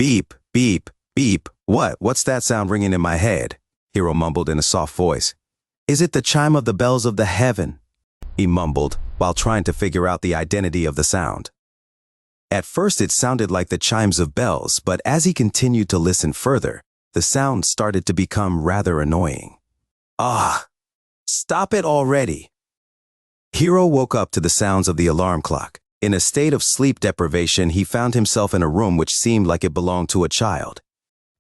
Beep, beep, beep. What's that sound ringing in my head? Hero mumbled in a soft voice. Is it the chime of the bells of the heaven? He mumbled while trying to figure out the identity of the sound. At first it sounded like the chimes of bells, but as he continued to listen further, the sound started to become rather annoying. Ah! Stop it already! Hero woke up to the sounds of the alarm clock. In a state of sleep deprivation, he found himself in a room which seemed like it belonged to a child.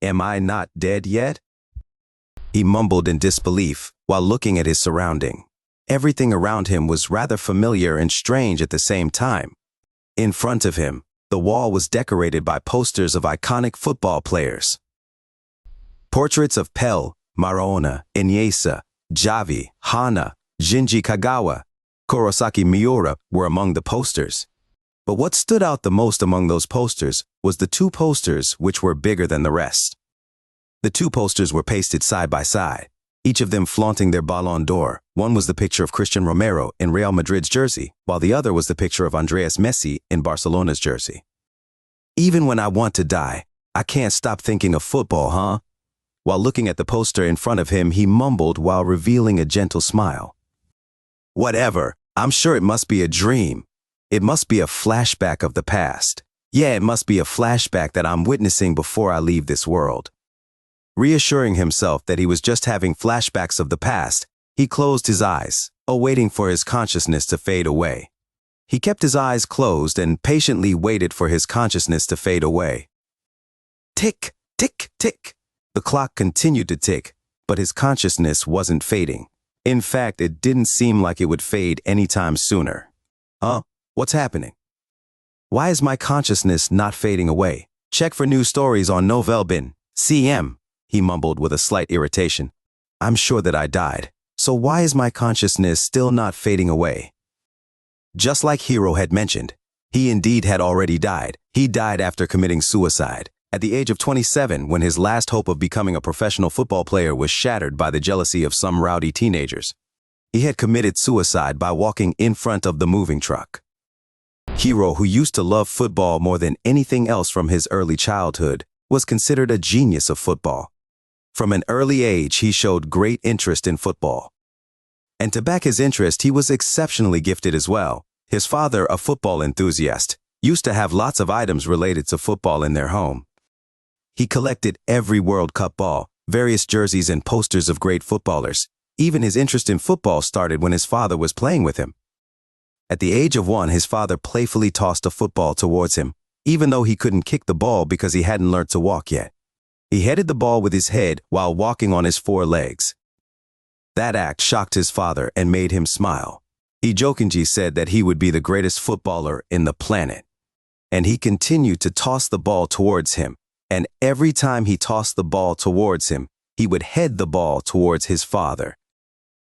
Am I not dead yet? He mumbled in disbelief while looking at his surrounding. Everything around him was rather familiar and strange at the same time. In front of him, the wall was decorated by posters of iconic football players. Portraits of Pele, Maradona, Iniesta, Xavi, Hana, Shinji Kagawa, Kurosaki Miura were among the posters. But what stood out the most among those posters was the two posters which were bigger than the rest. The two posters were pasted side by side, each of them flaunting their Ballon d'Or. One was the picture of Cristiano Romero in Real Madrid's jersey, while the other was the picture of Andreas Messi in Barcelona's jersey. Even when I want to die, I can't stop thinking of football, huh? While looking at the poster in front of him, he mumbled while revealing a gentle smile. Whatever, I'm sure it must be a dream. It must be a flashback of the past. Yeah, it must be a flashback that I'm witnessing before I leave this world. Reassuring himself that he was just having flashbacks of the past, he closed his eyes, awaiting for his consciousness to fade away. He kept his eyes closed and patiently waited for his consciousness to fade away. Tick, tick, tick. The clock continued to tick, but his consciousness wasn't fading. In fact, it didn't seem like it would fade anytime sooner. Huh? What's happening? Why is my consciousness not fading away? Check for new stories on Novelbin, CM, he mumbled with a slight irritation. I'm sure that I died, so why is my consciousness still not fading away? Just like Hero had mentioned, he indeed had already died. He died after committing suicide, at the age of 27, when his last hope of becoming a professional football player was shattered by the jealousy of some rowdy teenagers. He had committed suicide by walking in front of the moving truck. Hero, who used to love football more than anything else from his early childhood, was considered a genius of football. From an early age, he showed great interest in football. And to back his interest, he was exceptionally gifted as well. His father, a football enthusiast, used to have lots of items related to football in their home. He collected every World Cup ball, various jerseys and posters of great footballers. Even his interest in football started when his father was playing with him. At the age of 1, his father playfully tossed a football towards him, even though he couldn't kick the ball because he hadn't learned to walk yet. He headed the ball with his head while walking on his 4 legs. That act shocked his father and made him smile. He jokingly said that he would be the greatest footballer in the planet. And he continued to toss the ball towards him, and every time he tossed the ball towards him, he would head the ball towards his father.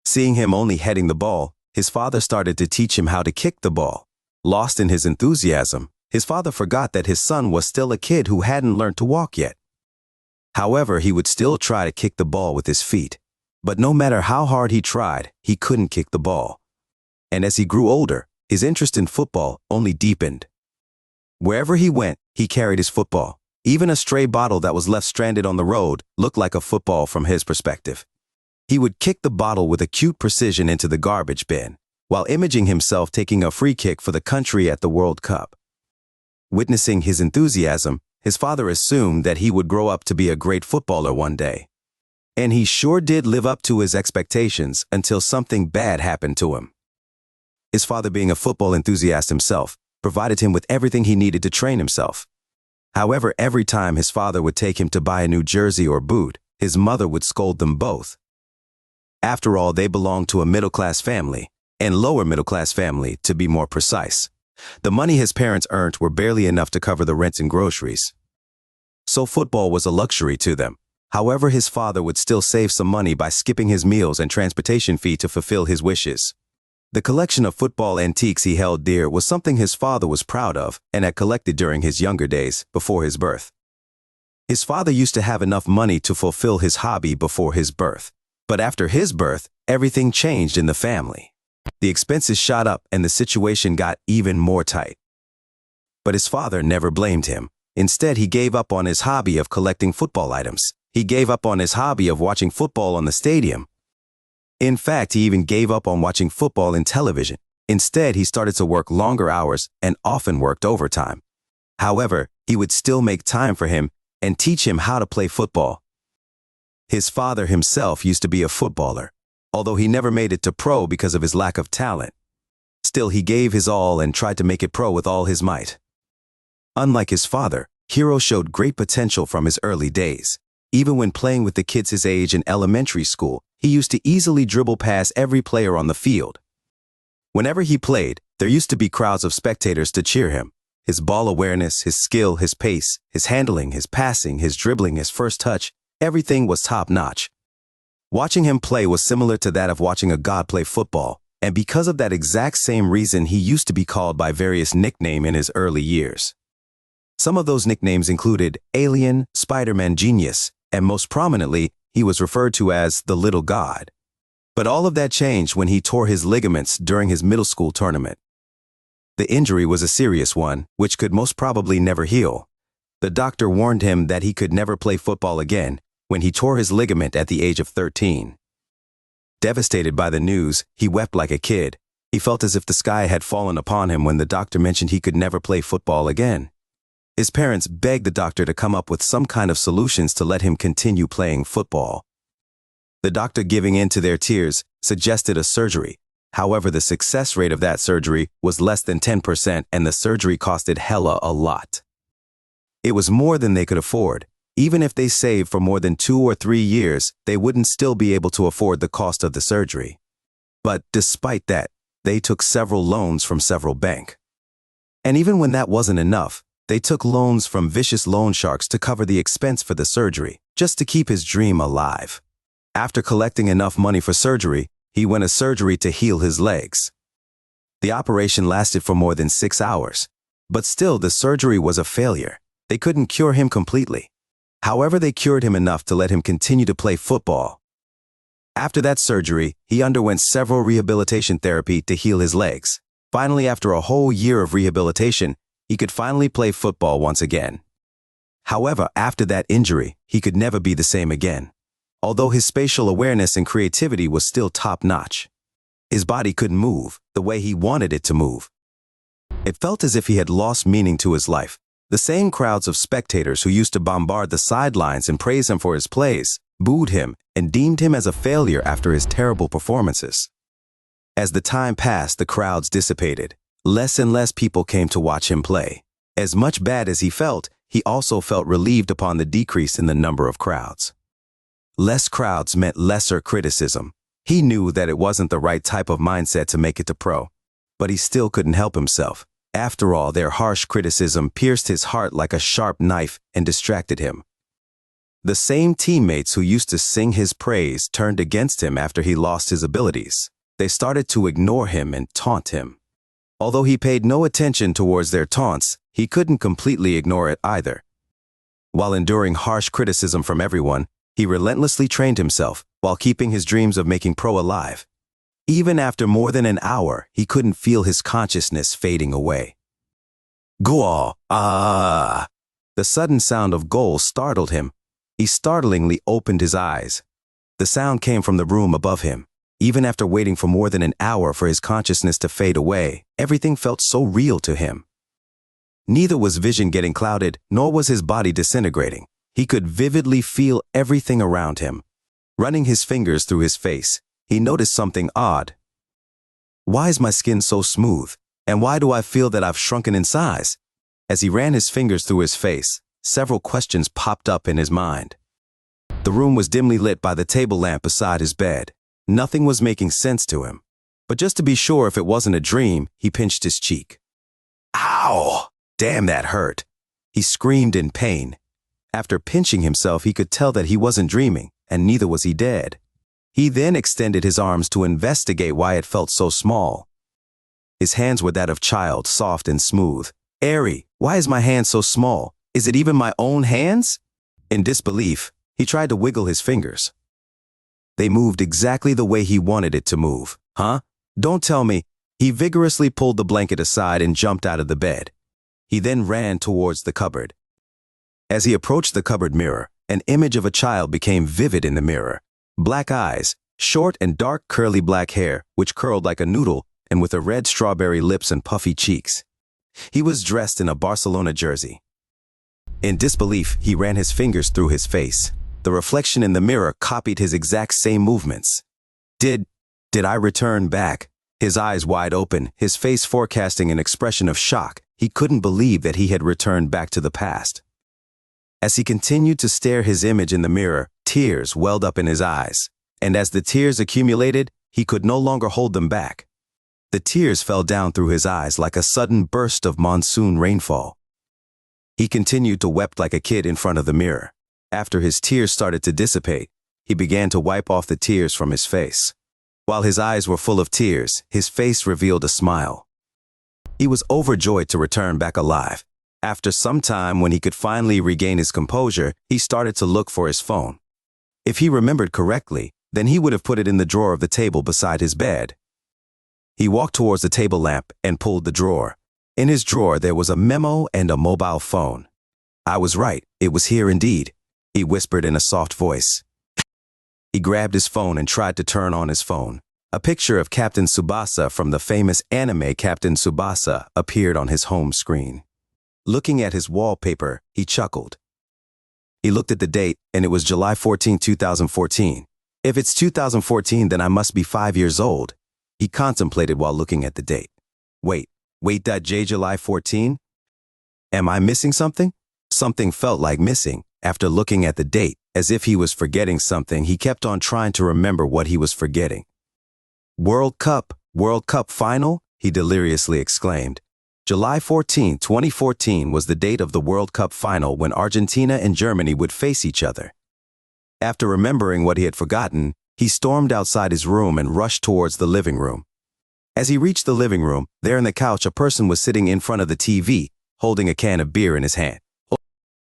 Seeing him only heading the ball, his father started to teach him how to kick the ball. Lost in his enthusiasm, his father forgot that his son was still a kid who hadn't learned to walk yet. However, he would still try to kick the ball with his feet. But no matter how hard he tried, he couldn't kick the ball. And as he grew older, his interest in football only deepened. Wherever he went, he carried his football. Even a stray bottle that was left stranded on the road looked like a football from his perspective. He would kick the bottle with acute precision into the garbage bin, while imaging himself taking a free kick for the country at the World Cup. Witnessing his enthusiasm, his father assumed that he would grow up to be a great footballer one day. And he sure did live up to his expectations until something bad happened to him. His father, being a football enthusiast himself, provided him with everything he needed to train himself. However, every time his father would take him to buy a new jersey or boot, his mother would scold them both. After all, they belonged to a middle-class family, and lower middle-class family, to be more precise. The money his parents earned were barely enough to cover the rents and groceries. So football was a luxury to them. However, his father would still save some money by skipping his meals and transportation fee to fulfill his wishes. The collection of football antiques he held dear was something his father was proud of and had collected during his younger days, before his birth. His father used to have enough money to fulfill his hobby before his birth. But after his birth, everything changed in the family. The expenses shot up and the situation got even more tight. But his father never blamed him. Instead, he gave up on his hobby of collecting football items. He gave up on his hobby of watching football on the stadium. In fact, he even gave up on watching football in television. Instead, he started to work longer hours and often worked overtime. However, he would still make time for him and teach him how to play football. His father himself used to be a footballer, although he never made it to pro because of his lack of talent. Still, he gave his all and tried to make it pro with all his might. Unlike his father, Hiro showed great potential from his early days. Even when playing with the kids his age in elementary school, he used to easily dribble past every player on the field. Whenever he played, there used to be crowds of spectators to cheer him. His ball awareness, his skill, his pace, his handling, his passing, his dribbling, his first touch, everything was top-notch. Watching him play was similar to that of watching a god play football, and because of that exact same reason, he used to be called by various nicknames in his early years. Some of those nicknames included Alien, Spider-Man Genius, and most prominently, he was referred to as the Little God. But all of that changed when he tore his ligaments during his middle school tournament. The injury was a serious one, which could most probably never heal. The doctor warned him that he could never play football again when he tore his ligament at the age of 13. Devastated by the news, he wept like a kid. He felt as if the sky had fallen upon him when the doctor mentioned he could never play football again. His parents begged the doctor to come up with some kind of solutions to let him continue playing football. The doctor, giving in to their tears, suggested a surgery. However, the success rate of that surgery was less than 10%, and the surgery costed hella a lot. It was more than they could afford. Even if they saved for more than 2 or 3 years, they wouldn't still be able to afford the cost of the surgery. But despite that, they took several loans from several banks. And even when that wasn't enough, they took loans from vicious loan sharks to cover the expense for the surgery, just to keep his dream alive. After collecting enough money for surgery, he went to surgery to heal his legs. The operation lasted for more than 6 hours, but still the surgery was a failure. They couldn't cure him completely. However, they cured him enough to let him continue to play football. After that surgery, he underwent several rehabilitation therapy to heal his legs. Finally, after a whole year of rehabilitation, he could finally play football once again. However, after that injury, he could never be the same again. Although his spatial awareness and creativity was still top-notch, his body couldn't move the way he wanted it to move. It felt as if he had lost meaning to his life. The same crowds of spectators who used to bombard the sidelines and praise him for his plays, booed him, and deemed him as a failure after his terrible performances. As the time passed, the crowds dissipated. Less and less people came to watch him play. As much bad as he felt, he also felt relieved upon the decrease in the number of crowds. Less crowds meant lesser criticism. He knew that it wasn't the right type of mindset to make it to pro, but he still couldn't help himself. After all, their harsh criticism pierced his heart like a sharp knife and distracted him. The same teammates who used to sing his praise turned against him after he lost his abilities. They started to ignore him and taunt him. Although he paid no attention towards their taunts, he couldn't completely ignore it either. While enduring harsh criticism from everyone, he relentlessly trained himself while keeping his dreams of making pro alive. Even after more than an hour, he couldn't feel his consciousness fading away. Goal! Ah! The sudden sound of goal startled him. He startlingly opened his eyes. The sound came from the room above him. Even after waiting for more than an hour for his consciousness to fade away, everything felt so real to him. Neither was vision getting clouded, nor was his body disintegrating. He could vividly feel everything around him. Running his fingers through his face, he noticed something odd. Why is my skin so smooth? And why do I feel that I've shrunken in size? As he ran his fingers through his face, several questions popped up in his mind. The room was dimly lit by the table lamp beside his bed. Nothing was making sense to him. But just to be sure if it wasn't a dream, he pinched his cheek. Ow! Damn, that hurt. He screamed in pain. After pinching himself, he could tell that he wasn't dreaming, and neither was he dead. He then extended his arms to investigate why it felt so small. His hands were that of child, soft and smooth. Airy, why is my hand so small? Is it even my own hands? In disbelief, he tried to wiggle his fingers. They moved exactly the way he wanted it to move. Huh? Don't tell me. He vigorously pulled the blanket aside and jumped out of the bed. He then ran towards the cupboard. As he approached the cupboard mirror, an image of a child became vivid in the mirror. Black eyes, short and dark curly black hair, which curled like a noodle, and with a red strawberry lips and puffy cheeks. He was dressed in a Barcelona jersey. In disbelief, he ran his fingers through his face. The reflection in the mirror copied his exact same movements. Did I return back? His eyes wide open, his face forecasting an expression of shock. He couldn't believe that he had returned back to the past. As he continued to stare his image in the mirror, tears welled up in his eyes. And as the tears accumulated, he could no longer hold them back. The tears fell down through his eyes like a sudden burst of monsoon rainfall. He continued to weep like a kid in front of the mirror. After his tears started to dissipate, he began to wipe off the tears from his face. While his eyes were full of tears, his face revealed a smile. He was overjoyed to return back alive. After some time, when he could finally regain his composure, he started to look for his phone. If he remembered correctly, then he would have put it in the drawer of the table beside his bed. He walked towards the table lamp and pulled the drawer. In his drawer, there was a memo and a mobile phone. I was right, it was here indeed, he whispered in a soft voice. He grabbed his phone and tried to turn on his phone. A picture of Captain Tsubasa from the famous anime Captain Tsubasa appeared on his home screen. Looking at his wallpaper, he chuckled. He looked at the date, and it was July 14, 2014. If it's 2014, then I must be 5 years old, he contemplated while looking at the date. Wait, July 14? Am I missing something? Something felt like missing. After looking at the date, as if he was forgetting something, he kept on trying to remember what he was forgetting. World Cup final? He deliriously exclaimed. July 14, 2014 was the date of the World Cup final when Argentina and Germany would face each other. After remembering what he had forgotten, he stormed outside his room and rushed towards the living room. As he reached the living room, there on the couch a person was sitting in front of the TV, holding a can of beer in his hand.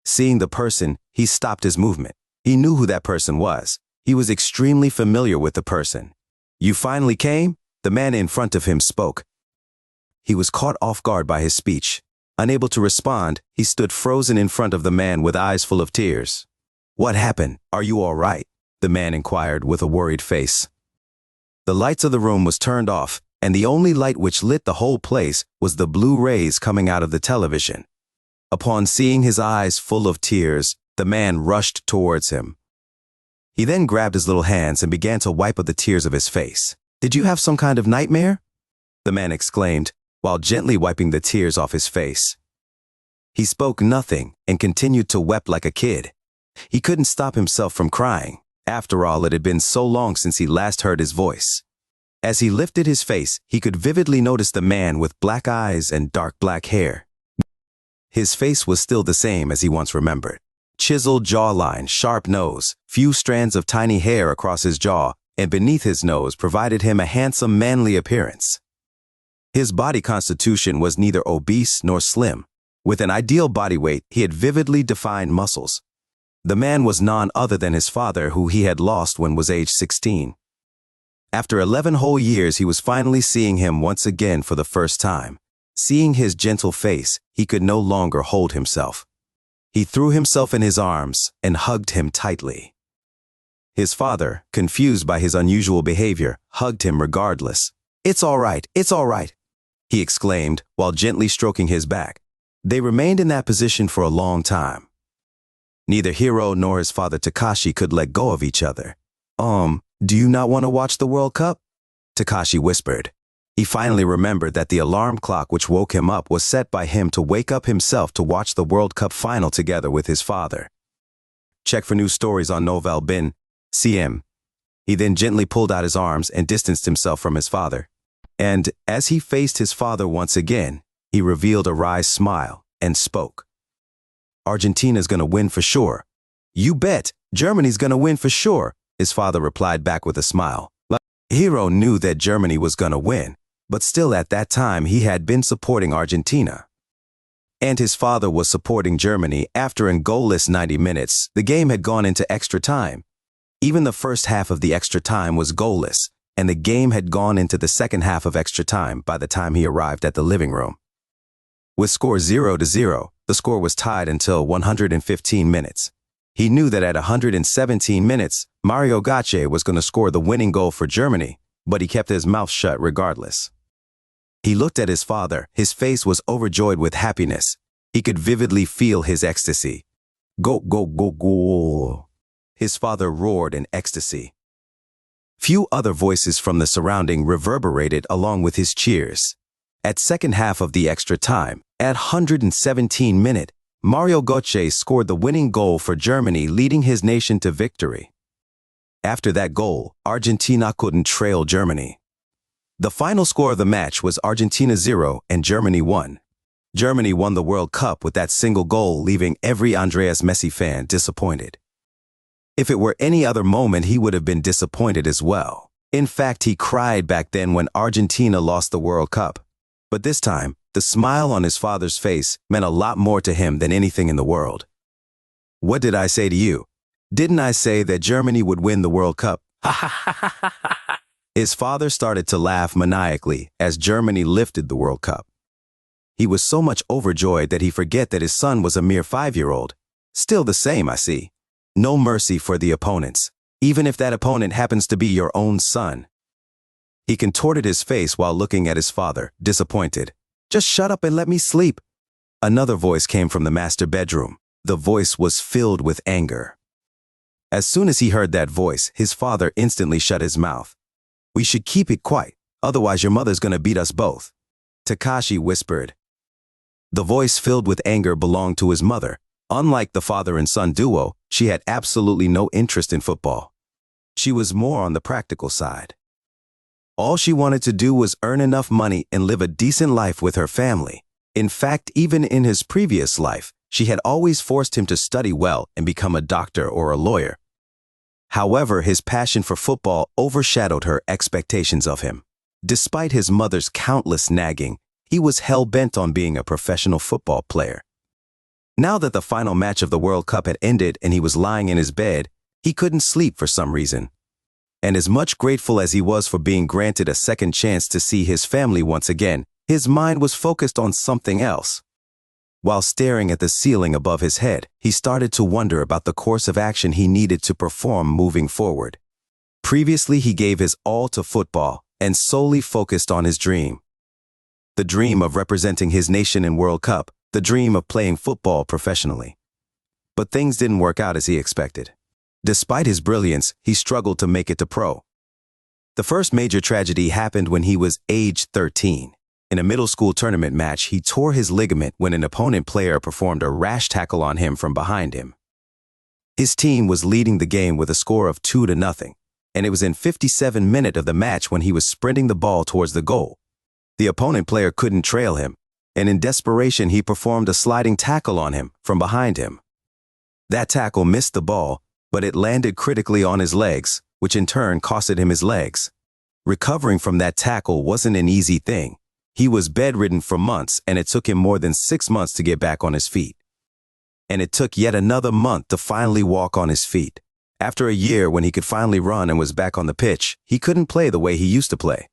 Seeing the person, he stopped his movement. He knew who that person was. He was extremely familiar with the person. You finally came? The man in front of him spoke. He was caught off guard by his speech. Unable to respond, he stood frozen in front of the man with eyes full of tears. What happened? Are you all right? The man inquired with a worried face. The lights of the room was turned off, and the only light which lit the whole place was the blue rays coming out of the television. Upon seeing his eyes full of tears, the man rushed towards him. He then grabbed his little hands and began to wipe up the tears of his face. Did you have some kind of nightmare? The man exclaimed, while gently wiping the tears off his face. He spoke nothing and continued to weep like a kid. He couldn't stop himself from crying. After all, it had been so long since he last heard his voice. As he lifted his face, he could vividly notice the man with black eyes and dark black hair. His face was still the same as he once remembered. Chiseled jawline, sharp nose, few strands of tiny hair across his jaw, and beneath his nose provided him a handsome, manly appearance. His body constitution was neither obese nor slim. With an ideal body weight, he had vividly defined muscles. The man was none other than his father, who he had lost when was age 16. After 11 whole years, he was finally seeing him once again for the first time. Seeing his gentle face, he could no longer hold himself. He threw himself in his arms and hugged him tightly. His father, confused by his unusual behavior, hugged him regardless. It's all right, he exclaimed while gently stroking his back. They remained in that position for a long time. Neither Hiro nor his father Takashi could let go of each other. Do you not want to watch the World Cup? Takashi whispered. He finally remembered that the alarm clock which woke him up was set by him to wake up himself to watch the World Cup final together with his father. Check for new stories on Novel Bin, CM. He then gently pulled out his arms and distanced himself from his father. And as he faced his father once again, he revealed a wry smile and spoke. Argentina's gonna win for sure. You bet, Germany's gonna win for sure, his father replied back with a smile. Hiro knew that Germany was gonna win, but still at that time he had been supporting Argentina. And his father was supporting Germany. After a goalless 90 minutes, the game had gone into extra time. Even the first half of the extra time was goalless, and the game had gone into the second half of extra time by the time he arrived at the living room. With score 0-0, The score was tied until 115 minutes. He knew that at 117 minutes, Mario Götze was going to score the winning goal for Germany, but he kept his mouth shut regardless. He looked at his father. His face was overjoyed with happiness. He could vividly feel his ecstasy. Go, go, go, go. His father roared in ecstasy. Few other voices from the surrounding reverberated along with his cheers. At second half of the extra time, at 117 minute, Mario Götze scored the winning goal for Germany, leading his nation to victory. After that goal, Argentina couldn't trail Germany. The final score of the match was Argentina 0 and Germany 1. Germany won the World Cup with that single goal, leaving every Andreas Messi fan disappointed. If it were any other moment, he would have been disappointed as well. In fact, he cried back then when Argentina lost the World Cup. But this time, the smile on his father's face meant a lot more to him than anything in the world. What did I say to you? Didn't I say that Germany would win the World Cup? His father started to laugh maniacally as Germany lifted the World Cup. He was so much overjoyed that he forgot that his son was a mere 5-year-old. Still the same, I see. No mercy for the opponents, even if that opponent happens to be your own son. He contorted his face while looking at his father, disappointed. Just shut up and let me sleep. Another voice came from the master bedroom. The voice was filled with anger. As soon as he heard that voice, his father instantly shut his mouth. We should keep it quiet, otherwise your mother's gonna beat us both. Takashi whispered. The voice filled with anger belonged to his mother. Unlike the father and son duo, she had absolutely no interest in football. She was more on the practical side. All she wanted to do was earn enough money and live a decent life with her family. In fact, even in his previous life, she had always forced him to study well and become a doctor or a lawyer. However, his passion for football overshadowed her expectations of him. Despite his mother's countless nagging, he was hell-bent on being a professional football player. Now that the final match of the World Cup had ended and he was lying in his bed, he couldn't sleep for some reason. And as much grateful as he was for being granted a second chance to see his family once again, his mind was focused on something else. While staring at the ceiling above his head, he started to wonder about the course of action he needed to perform moving forward. Previously, he gave his all to football and solely focused on his dream. The dream of representing his nation in World Cup, the dream of playing football professionally. But things didn't work out as he expected. Despite his brilliance, he struggled to make it to pro. The first major tragedy happened when he was age 13. In a middle school tournament match, he tore his ligament when an opponent player performed a rash tackle on him from behind him. His team was leading the game with a score of 2-0, and it was in 57 minutes of the match when he was sprinting the ball towards the goal. The opponent player couldn't trail him, and in desperation he performed a sliding tackle on him from behind him. That tackle missed the ball, but it landed critically on his legs, which in turn costed him his legs. Recovering from that tackle wasn't an easy thing. He was bedridden for months, and it took him more than 6 months to get back on his feet. And it took yet another month to finally walk on his feet. After a year, when he could finally run and was back on the pitch, he couldn't play the way he used to play.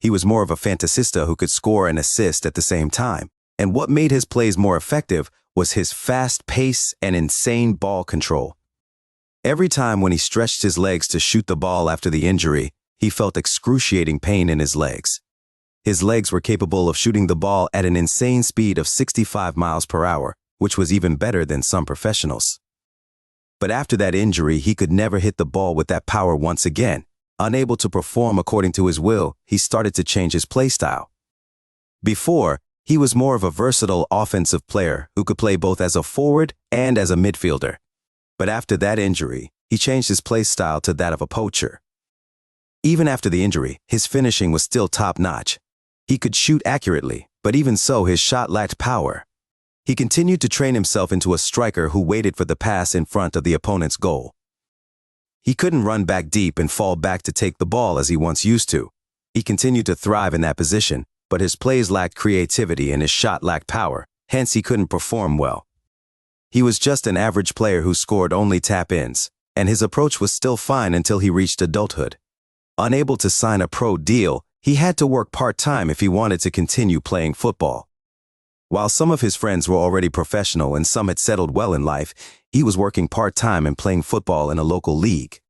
He was more of a fantasista who could score and assist at the same time, and what made his plays more effective was his fast pace and insane ball control. Every time when he stretched his legs to shoot the ball after the injury, he felt excruciating pain in his legs. His legs were capable of shooting the ball at an insane speed of 65 miles per hour, which was even better than some professionals. But after that injury, he could never hit the ball with that power once again. Unable to perform according to his will, he started to change his play style. Before, he was more of a versatile offensive player who could play both as a forward and as a midfielder. But after that injury, he changed his play style to that of a poacher. Even after the injury, his finishing was still top-notch. He could shoot accurately, but even so, his shot lacked power. He continued to train himself into a striker who waited for the pass in front of the opponent's goal. He couldn't run back deep and fall back to take the ball as he once used to. He continued to thrive in that position, but his plays lacked creativity and his shot lacked power, hence he couldn't perform well. He was just an average player who scored only tap-ins, and his approach was still fine until he reached adulthood. Unable to sign a pro deal, he had to work part-time if he wanted to continue playing football. While some of his friends were already professional and some had settled well in life, he was working part-time and playing football in a local league.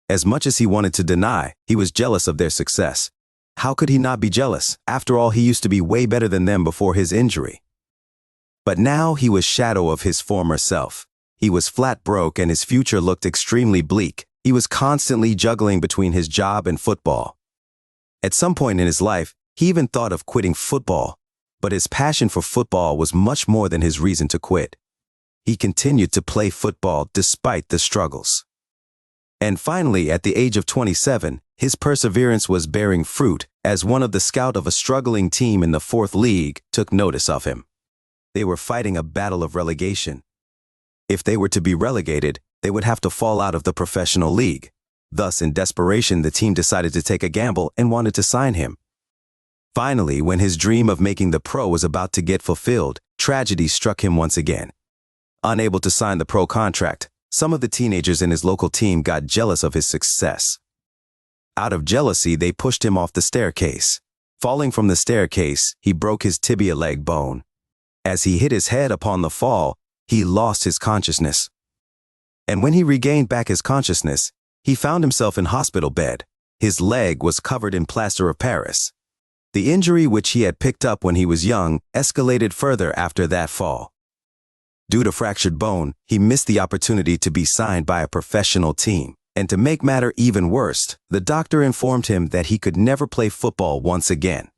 As much as he wanted to deny, he was jealous of their success. How could he not be jealous? After all, he used to be way better than them before his injury. But now he was shadow of his former self. He was flat broke and his future looked extremely bleak. He was constantly juggling between his job and football. At some point in his life, he even thought of quitting football, but his passion for football was much more than his reason to quit. He continued to play football despite the struggles. And finally, at the age of 27, his perseverance was bearing fruit as one of the scouts of a struggling team in the 4th League took notice of him. They were fighting a battle of relegation. If they were to be relegated, they would have to fall out of the professional league. Thus, in desperation, the team decided to take a gamble and wanted to sign him. Finally, when his dream of making the pro was about to get fulfilled, tragedy struck him once again. Unable to sign the pro contract, some of the teenagers in his local team got jealous of his success. Out of jealousy, they pushed him off the staircase. Falling from the staircase, he broke his tibia leg bone. As he hit his head upon the fall, he lost his consciousness. And when he regained back his consciousness, he found himself in hospital bed. His leg was covered in plaster of Paris. The injury which he had picked up when he was young escalated further after that fall. Due to fractured bone, he missed the opportunity to be signed by a professional team. And to make matter even worse, the doctor informed him that he could never play football once again.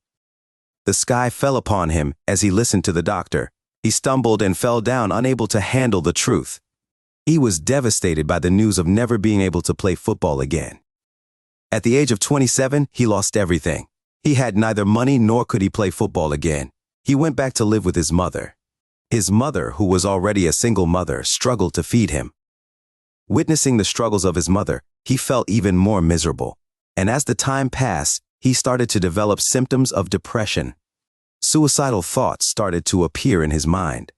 The sky fell upon him as he listened to the doctor. He stumbled and fell down, unable to handle the truth. He was devastated by the news of never being able to play football again. At the age of 27, he lost everything. He had neither money nor could he play football again. He went back to live with his mother. His mother, who was already a single mother, struggled to feed him. Witnessing the struggles of his mother, he felt even more miserable. And as the time passed, he started to develop symptoms of depression. Suicidal thoughts started to appear in his mind.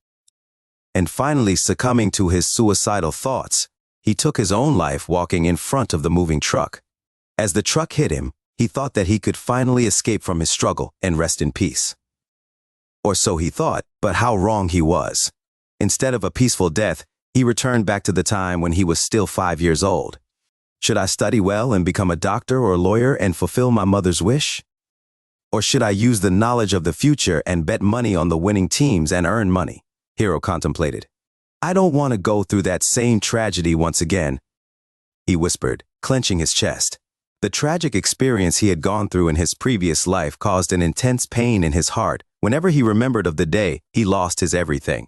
And finally, succumbing to his suicidal thoughts, he took his own life walking in front of the moving truck. As the truck hit him, he thought that he could finally escape from his struggle and rest in peace. Or so he thought, but how wrong he was. Instead of a peaceful death, he returned back to the time when he was still 5 years old. Should I study well and become a doctor or lawyer and fulfill my mother's wish? Or should I use the knowledge of the future and bet money on the winning teams and earn money? Hiro contemplated. I don't want to go through that same tragedy once again, he whispered, clenching his chest. The tragic experience he had gone through in his previous life caused an intense pain in his heart. Whenever he remembered of the day, he lost his everything.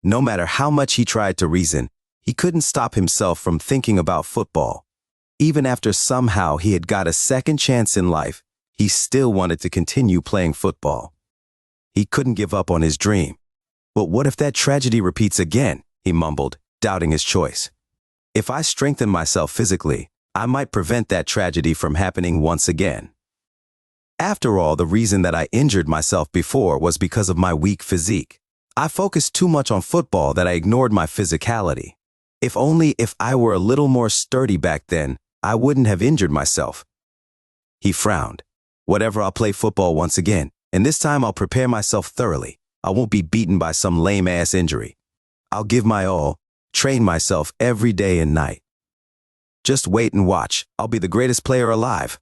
No matter how much he tried to reason, he couldn't stop himself from thinking about football. Even after somehow he had got a second chance in life, he still wanted to continue playing football. He couldn't give up on his dream. But what if that tragedy repeats again? He mumbled, doubting his choice. If I strengthen myself physically, I might prevent that tragedy from happening once again. After all, the reason that I injured myself before was because of my weak physique. I focused too much on football that I ignored my physicality. If I were a little more sturdy back then, I wouldn't have injured myself. He frowned. Whatever, I'll play football once again, and this time I'll prepare myself thoroughly. I won't be beaten by some lame-ass injury. I'll give my all, train myself every day and night. Just wait and watch. I'll be the greatest player alive.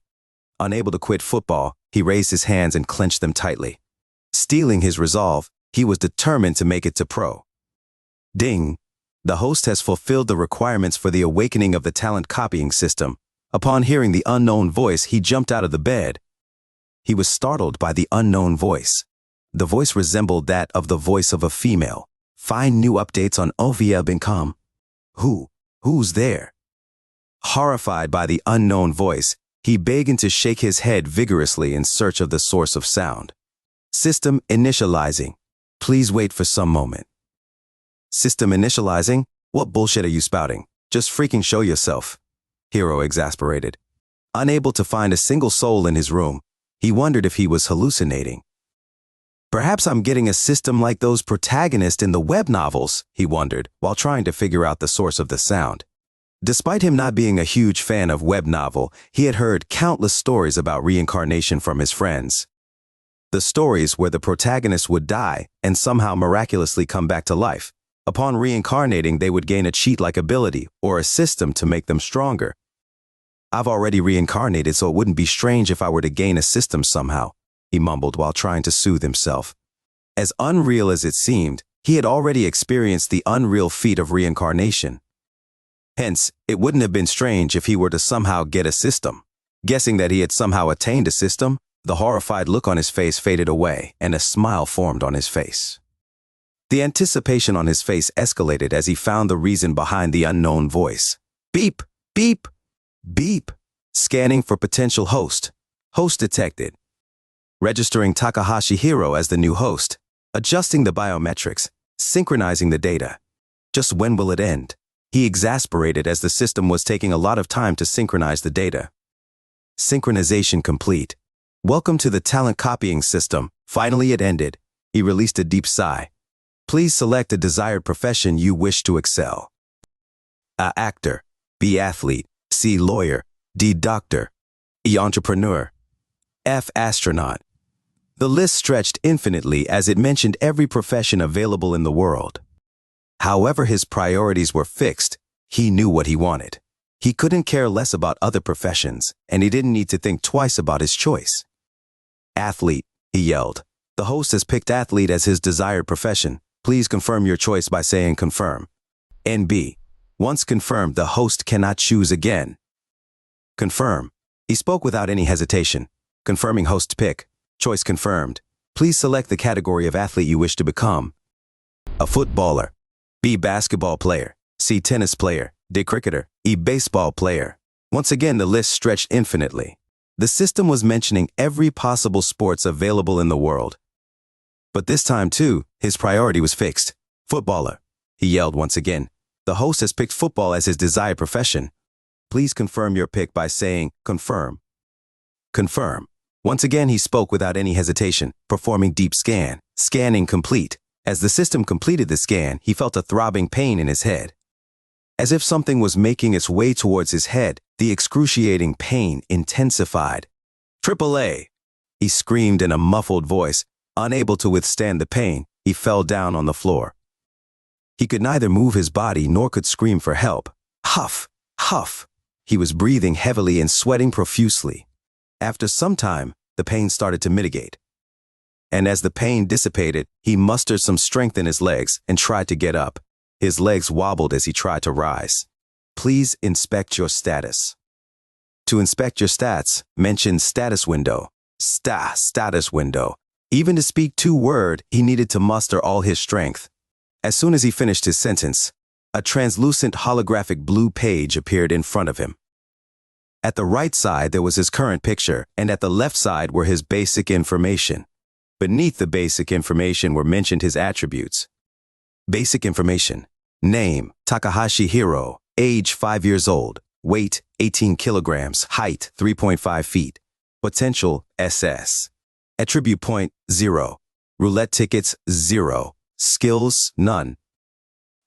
Unable to quit football, he raised his hands and clenched them tightly. Steeling his resolve, he was determined to make it to pro. Ding! The host has fulfilled the requirements for the awakening of the talent copying system. Upon hearing the unknown voice, he jumped out of the bed. He was startled by the unknown voice. The voice resembled that of the voice of a female. Find new updates on OVL.com. Who's there? Horrified by the unknown voice, he began to shake his head vigorously in search of the source of sound. System initializing. Please wait for some moment. System initializing? What bullshit are you spouting? Just freaking show yourself. Hiro exasperated. Unable to find a single soul in his room, he wondered if he was hallucinating. Perhaps I'm getting a system like those protagonists in the web novels, he wondered, while trying to figure out the source of the sound. Despite him not being a huge fan of web novel, he had heard countless stories about reincarnation from his friends. The stories where the protagonist would die and somehow miraculously come back to life. Upon reincarnating, they would gain a cheat-like ability or a system to make them stronger. I've already reincarnated, so it wouldn't be strange if I were to gain a system somehow, he mumbled while trying to soothe himself. As unreal as it seemed, he had already experienced the unreal feat of reincarnation. Hence, it wouldn't have been strange if he were to somehow get a system. Guessing that he had somehow attained a system, the horrified look on his face faded away and a smile formed on his face. The anticipation on his face escalated as he found the reason behind the unknown voice. Beep, beep, beep. Scanning for potential host. Host detected. Registering Takahashi Hiro as the new host. Adjusting the biometrics. Synchronizing the data. Just when will it end? He exasperated as the system was taking a lot of time to synchronize the data. Synchronization complete. Welcome to the talent copying system. Finally it ended. He released a deep sigh. Please select a desired profession you wish to excel. A. Actor. B. Athlete. C. Lawyer. D. Doctor. E. Entrepreneur. F. Astronaut. The list stretched infinitely as it mentioned every profession available in the world. However, his priorities were fixed. He knew what he wanted. He couldn't care less about other professions, and he didn't need to think twice about his choice. Athlete, he yelled. The host has picked athlete as his desired profession. Please confirm your choice by saying confirm. NB. Once confirmed, the host cannot choose again. Confirm. He spoke without any hesitation. Confirming host pick. Choice confirmed. Please select the category of athlete you wish to become. A footballer. B. Basketball player. C. Tennis player. D. Cricketer. E. Baseball player. Once again, the list stretched infinitely. The system was mentioning every possible sports available in the world. But this time, too, his priority was fixed. Footballer. He yelled once again. The host has picked football as his desired profession. Please confirm your pick by saying confirm. Confirm. Once again, he spoke without any hesitation, performing deep scan. Scanning complete. As the system completed the scan, he felt a throbbing pain in his head. As if something was making its way towards his head, the excruciating pain intensified. AAA! He screamed in a muffled voice. Unable to withstand the pain, he fell down on the floor. He could neither move his body nor could scream for help. Huff! Huff! He was breathing heavily and sweating profusely. After some time, the pain started to mitigate. And as the pain dissipated, he mustered some strength in his legs and tried to get up. His legs wobbled as he tried to rise. Please inspect your status. To inspect your stats, mention status window. Status window. Even to speak 2 words, he needed to muster all his strength. As soon as he finished his sentence, a translucent holographic blue page appeared in front of him. At the right side, there was his current picture, and at the left side were his basic information. Beneath the basic information were mentioned his attributes. Basic information. Name, Takahashi Hiro. Age, 5 years old. Weight, 18 kilograms. Height, 3.5 feet. Potential, SS. Attribute point, 0. Roulette tickets, 0. Skills, none.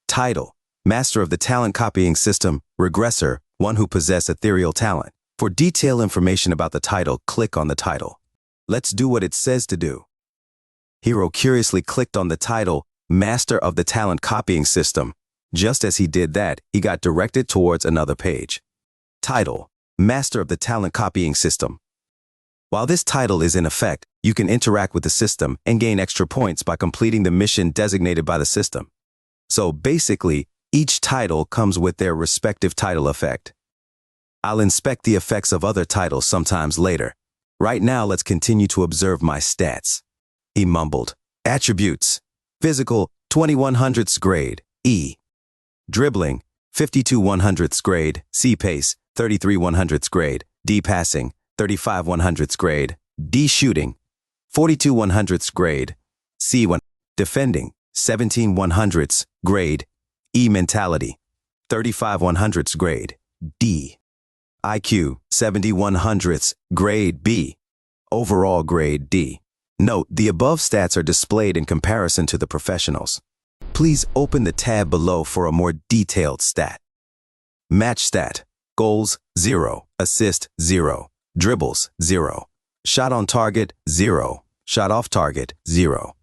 Title, Master of the Talent Copying System, Regressor, one who possesses ethereal talent. For detailed information about the title, click on the title. Let's do what it says to do. Hiro curiously clicked on the title, Master of the Talent Copying System. Just as he did that, he got directed towards another page. Title, Master of the Talent Copying System. While this title is in effect, you can interact with the system and gain extra points by completing the mission designated by the system. So basically, each title comes with their respective title effect. I'll inspect the effects of other titles sometimes later. Right now, let's continue to observe my stats. He mumbled. Attributes. Physical, 2100ths grade, E. Dribbling, 52/100ths grade, C. Pace, 33/100ths grade, D. Passing, 35/100ths grade, D. Shooting, 42/100ths grade, C. Defending, 17/100ths grade, E. Mentality, 35/100ths grade, D. IQ, 70/100ths grade, B. Overall grade, D. Note, the above stats are displayed in comparison to the professionals. Please open the tab below for a more detailed stat. Match stat. Goals, 0. Assist, 0. Dribbles, 0. Shot on target, 0. Shot off target, 0.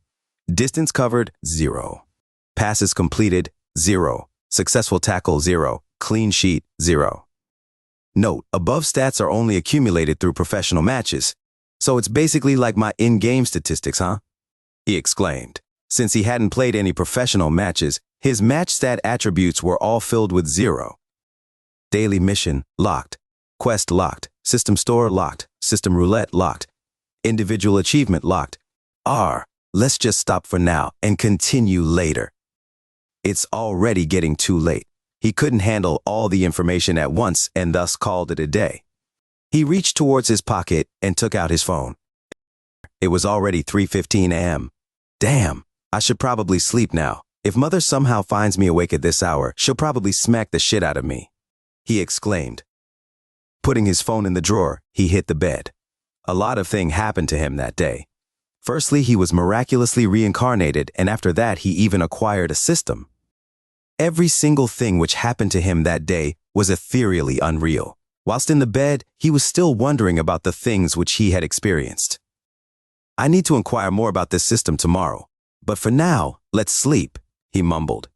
Distance covered, 0. Passes completed, 0. Successful tackle, 0. Clean sheet, 0. Note, above stats are only accumulated through professional matches, so it's basically like my in-game statistics, huh? He exclaimed. Since he hadn't played any professional matches, his match stat attributes were all filled with 0. Daily mission, locked. Quest, locked. System store, locked. System roulette, locked. Individual achievement, locked. Let's just stop for now and continue later. It's already getting too late. He couldn't handle all the information at once and thus called it a day. He reached towards his pocket and took out his phone. It was already 3:15 a.m. Damn, I should probably sleep now. If mother somehow finds me awake at this hour, she'll probably smack the shit out of me, he exclaimed. Putting his phone in the drawer, he hit the bed. A lot of things happened to him that day. Firstly, he was miraculously reincarnated, and after that, he even acquired a system. Every single thing which happened to him that day was ethereally unreal. Whilst in the bed, he was still wondering about the things which he had experienced. I need to inquire more about this system tomorrow, but for now, let's sleep, he mumbled.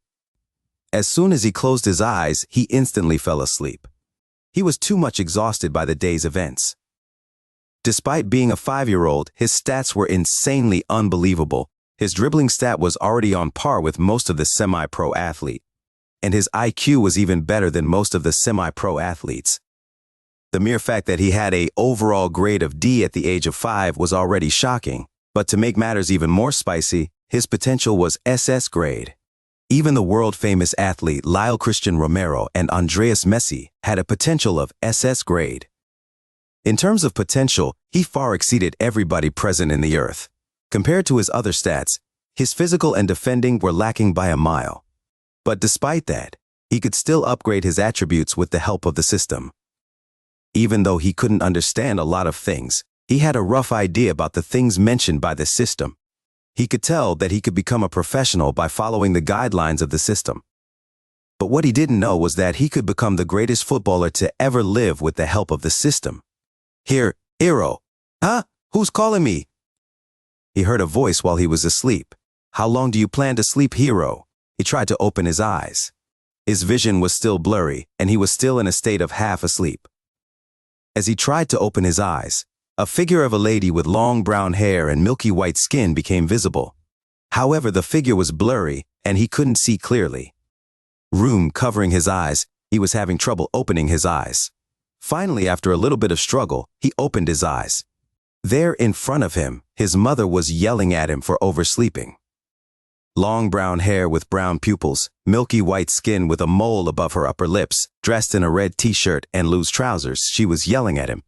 As soon as he closed his eyes, he instantly fell asleep. He was too much exhausted by the day's events. Despite being a 5-year-old, his stats were insanely unbelievable. His dribbling stat was already on par with most of the semi-pro athlete, and his IQ was even better than most of the semi-pro athletes. The mere fact that he had an overall grade of D at the age of 5 was already shocking, but to make matters even more spicy, his potential was SS grade. Even the world-famous athlete Lionel Christian Romero and Andreas Messi had a potential of SS grade. In terms of potential, he far exceeded everybody present in the earth. Compared to his other stats, his physical and defending were lacking by a mile. But despite that, he could still upgrade his attributes with the help of the system. Even though he couldn't understand a lot of things, he had a rough idea about the things mentioned by the system. He could tell that he could become a professional by following the guidelines of the system. But what he didn't know was that he could become the greatest footballer to ever live with the help of the system. Hero. Huh? Who's calling me? He heard a voice while he was asleep. How long do you plan to sleep, Hero? He tried to open his eyes. His vision was still blurry, and he was still in a state of half asleep. As he tried to open his eyes, a figure of a lady with long brown hair and milky white skin became visible. However, the figure was blurry, and he couldn't see clearly. Room covering his eyes, he was having trouble opening his eyes. Finally, after a little bit of struggle, he opened his eyes. There in front of him, his mother was yelling at him for oversleeping. Long brown hair with brown pupils, milky white skin with a mole above her upper lips, dressed in a red t-shirt and loose trousers, she was yelling at him.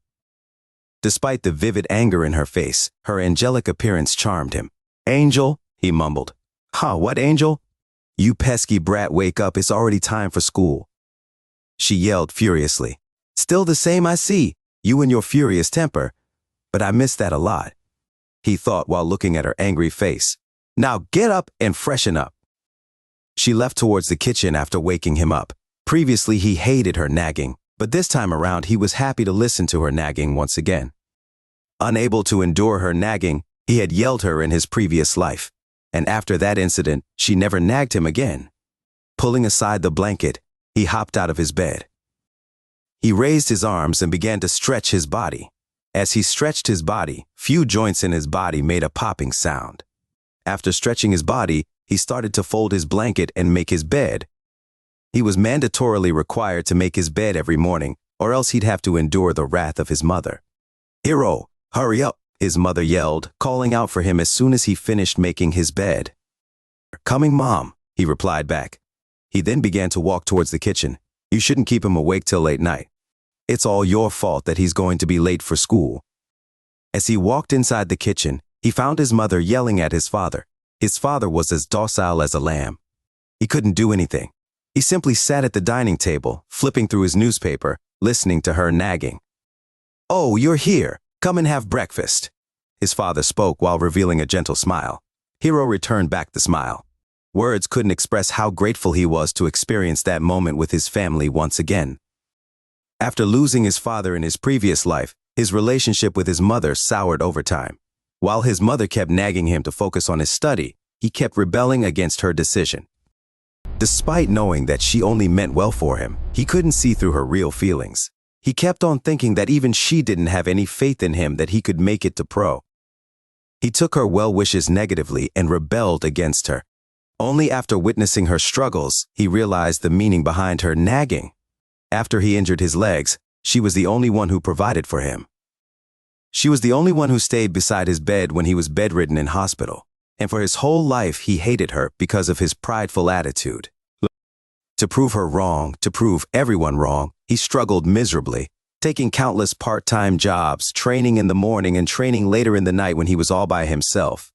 Despite the vivid anger in her face, her angelic appearance charmed him. Angel, he mumbled. What angel? You pesky brat, wake up, it's already time for school. She yelled furiously. Still the same, I see, you and your furious temper. But I miss that a lot, he thought while looking at her angry face. Now get up and freshen up. She left towards the kitchen after waking him up. Previously, he hated her nagging, but this time around he was happy to listen to her nagging once again. Unable to endure her nagging, he had yelled her in his previous life, and after that incident, she never nagged him again. Pulling aside the blanket, he hopped out of his bed. He raised his arms and began to stretch his body. As he stretched his body, few joints in his body made a popping sound. After stretching his body, he started to fold his blanket and make his bed. He was mandatorily required to make his bed every morning, or else he'd have to endure the wrath of his mother. Hero, hurry up, his mother yelled, calling out for him as soon as he finished making his bed. Coming, Mom, he replied back. He then began to walk towards the kitchen. You shouldn't keep him awake till late night. It's all your fault that he's going to be late for school. As he walked inside the kitchen, he found his mother yelling at his father. His father was as docile as a lamb. He couldn't do anything. He simply sat at the dining table, flipping through his newspaper, listening to her nagging. Oh, you're here. Come and have breakfast. His father spoke while revealing a gentle smile. Hero returned back the smile. Words couldn't express how grateful he was to experience that moment with his family once again. After losing his father in his previous life, his relationship with his mother soured over time. While his mother kept nagging him to focus on his study, he kept rebelling against her decision. Despite knowing that she only meant well for him, he couldn't see through her real feelings. He kept on thinking that even she didn't have any faith in him that he could make it to pro. He took her well wishes negatively and rebelled against her. Only after witnessing her struggles, he realized the meaning behind her nagging. After he injured his legs, she was the only one who provided for him. She was the only one who stayed beside his bed when he was bedridden in hospital, and for his whole life he hated her because of his prideful attitude. To prove her wrong, to prove everyone wrong, he struggled miserably, taking countless part-time jobs, training in the morning and training later in the night when he was all by himself.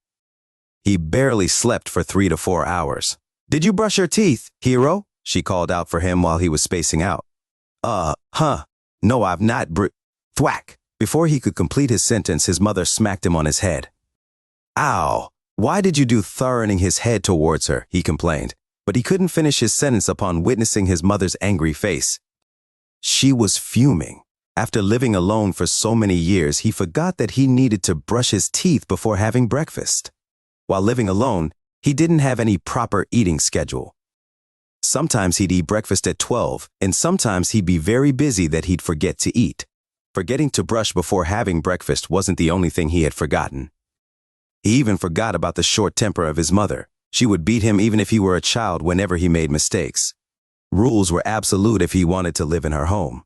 He barely slept for 3 to 4 hours. "Did you brush your teeth, hero?" she called out for him while he was spacing out. No, I've not Thwack! Before he could complete his sentence, his mother smacked him on his head. "Ow! Why did you do?" Turning his head towards her, he complained, but he couldn't finish his sentence upon witnessing his mother's angry face. She was fuming. After living alone for so many years, he forgot that he needed to brush his teeth before having breakfast. While living alone, he didn't have any proper eating schedule. Sometimes he'd eat breakfast at 12, and sometimes he'd be very busy that he'd forget to eat. Forgetting to brush before having breakfast wasn't the only thing he had forgotten. He even forgot about the short temper of his mother. She would beat him even if he were a child whenever he made mistakes. Rules were absolute if he wanted to live in her home.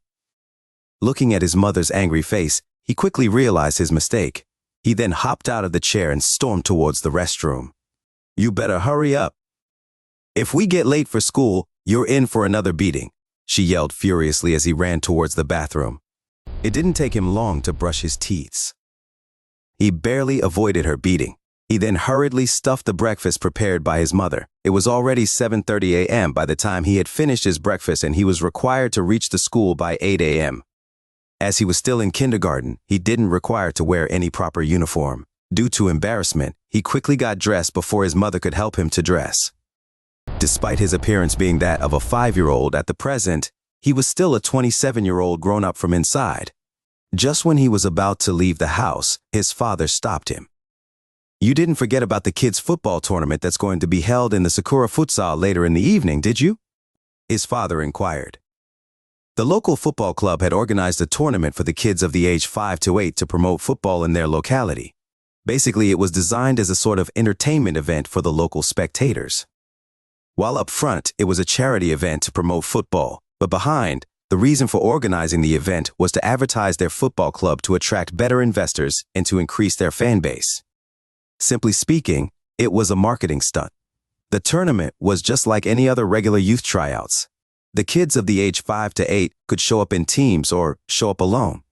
Looking at his mother's angry face, he quickly realized his mistake. He then hopped out of the chair and stormed towards the restroom. "You better hurry up. If we get late for school, you're in for another beating," she yelled furiously as he ran towards the bathroom. It didn't take him long to brush his teeth. He barely avoided her beating. He then hurriedly stuffed the breakfast prepared by his mother. It was already 7:30 a.m. by the time he had finished his breakfast, and he was required to reach the school by 8 a.m. As he was still in kindergarten, he didn't require to wear any proper uniform. Due to embarrassment, he quickly got dressed before his mother could help him to dress. Despite his appearance being that of a 5-year-old at the present, he was still a 27-year-old grown up from inside. Just when he was about to leave the house, his father stopped him. "You didn't forget about the kids' football tournament that's going to be held in the Sakura Futsal later in the evening, did you?" his father inquired. The local football club had organized a tournament for the kids of the age 5 to 8 to promote football in their locality. Basically, it was designed as a sort of entertainment event for the local spectators. While up front, it was a charity event to promote football, but behind, the reason for organizing the event was to advertise their football club to attract better investors and to increase their fan base. Simply speaking, it was a marketing stunt. The tournament was just like any other regular youth tryouts. The kids of the age 5 to 8 could show up in teams or show up alone.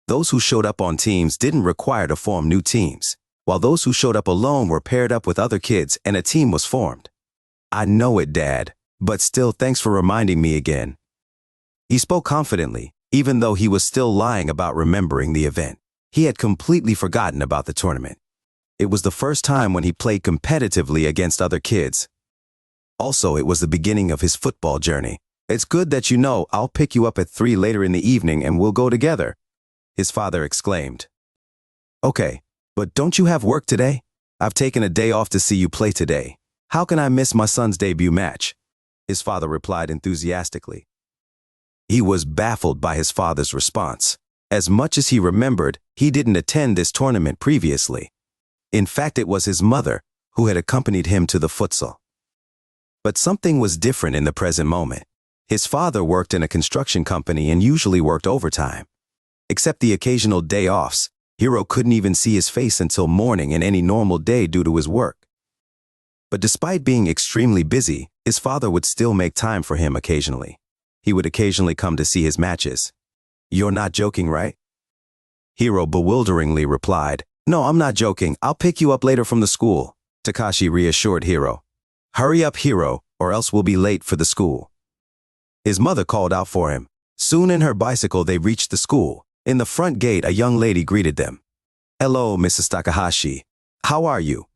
Those who showed up on teams didn't require to form new teams, while those who showed up alone were paired up with other kids and a team was formed. "I know it, Dad, but still thanks for reminding me again." He spoke confidently, even though he was still lying about remembering the event. He had completely forgotten about the tournament. It was the first time when he played competitively against other kids. Also, it was the beginning of his football journey. "It's good that you know. I'll pick you up at 3 later in the evening and we'll go together," his father exclaimed. "Okay, but don't you have work today? I've taken a day off to see you play today. How can I miss my son's debut match?" his father replied enthusiastically. He was baffled by his father's response. As much as he remembered, he didn't attend this tournament previously. In fact, it was his mother who had accompanied him to the futsal. But something was different in the present moment. His father worked in a construction company and usually worked overtime. Except the occasional day offs, Hiro couldn't even see his face until morning in any normal day due to his work. But despite being extremely busy, his father would still make time for him occasionally. He would occasionally come to see his matches. "You're not joking, right?" Hiro bewilderingly replied, "No, I'm not joking. I'll pick you up later from the school," Takashi reassured Hiro. "Hurry up, Hiro, or else we'll be late for the school." His mother called out for him. Soon in her bicycle they reached the school. In the front gate, a young lady greeted them. "Hello, Mrs. Takahashi. How are you?"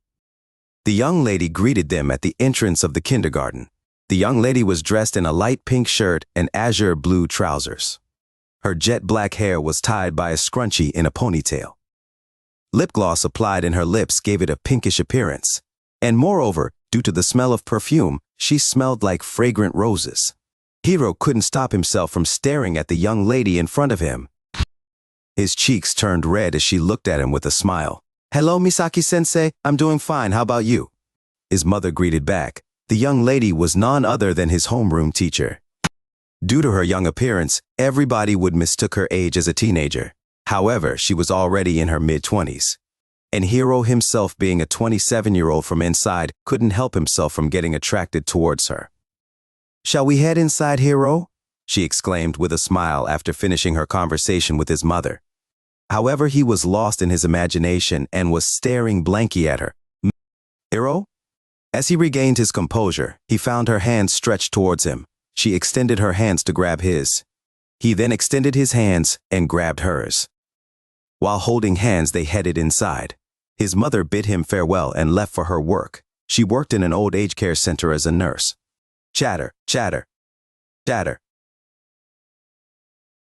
The young lady greeted them at the entrance of the kindergarten. The young lady was dressed in a light pink shirt and azure blue trousers. Her jet black hair was tied by a scrunchie in a ponytail. Lip gloss applied in her lips gave it a pinkish appearance. And moreover, due to the smell of perfume, she smelled like fragrant roses. Hiro couldn't stop himself from staring at the young lady in front of him. His cheeks turned red as she looked at him with a smile. "Hello, Misaki-sensei, I'm doing fine, how about you?" His mother greeted back. The young lady was none other than his homeroom teacher. Due to her young appearance, everybody would mistook her age as a teenager. However, she was already in her mid-20s. And Hiro himself, being a 27-year-old from inside, couldn't help himself from getting attracted towards her. "Shall we head inside, Hiro?" she exclaimed with a smile after finishing her conversation with his mother. However, he was lost in his imagination and was staring blankly at her. "Hiro?" As he regained his composure, he found her hands stretched towards him. She extended her hands to grab his. He then extended his hands and grabbed hers. While holding hands, they headed inside. His mother bid him farewell and left for her work. She worked in an old age care center as a nurse. Chatter, chatter, chatter.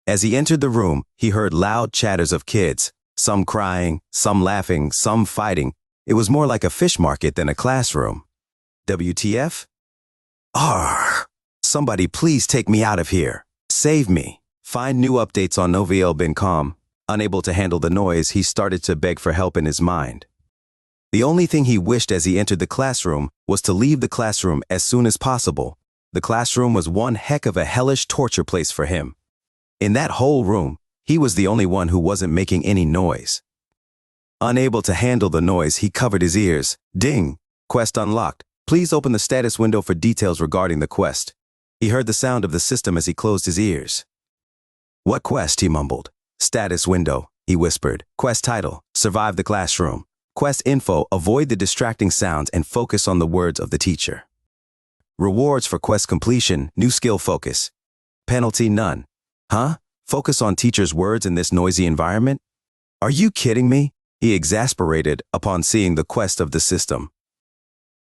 As he entered the room, he heard loud chatters of kids, some crying, some laughing, some fighting. It was more like a fish market than a classroom. WTF? Arr! Somebody please take me out of here. Save me. Find new updates on novel.com. Unable to handle the noise, he started to beg for help in his mind. The only thing he wished as he entered the classroom was to leave the classroom as soon as possible. The classroom was one heck of a hellish torture place for him. In that whole room, he was the only one who wasn't making any noise. Unable to handle the noise, he covered his ears. Ding! Quest unlocked. Please open the status window for details regarding the quest. He heard the sound of the system as he closed his ears. "What quest?" he mumbled. "Status window," he whispered. Quest title, survive the classroom. Quest info, avoid the distracting sounds and focus on the words of the teacher. Rewards for quest completion, new skill focus. Penalty none. Huh? Focus on teacher's words in this noisy environment? Are you kidding me? He exasperated upon seeing the quest of the system.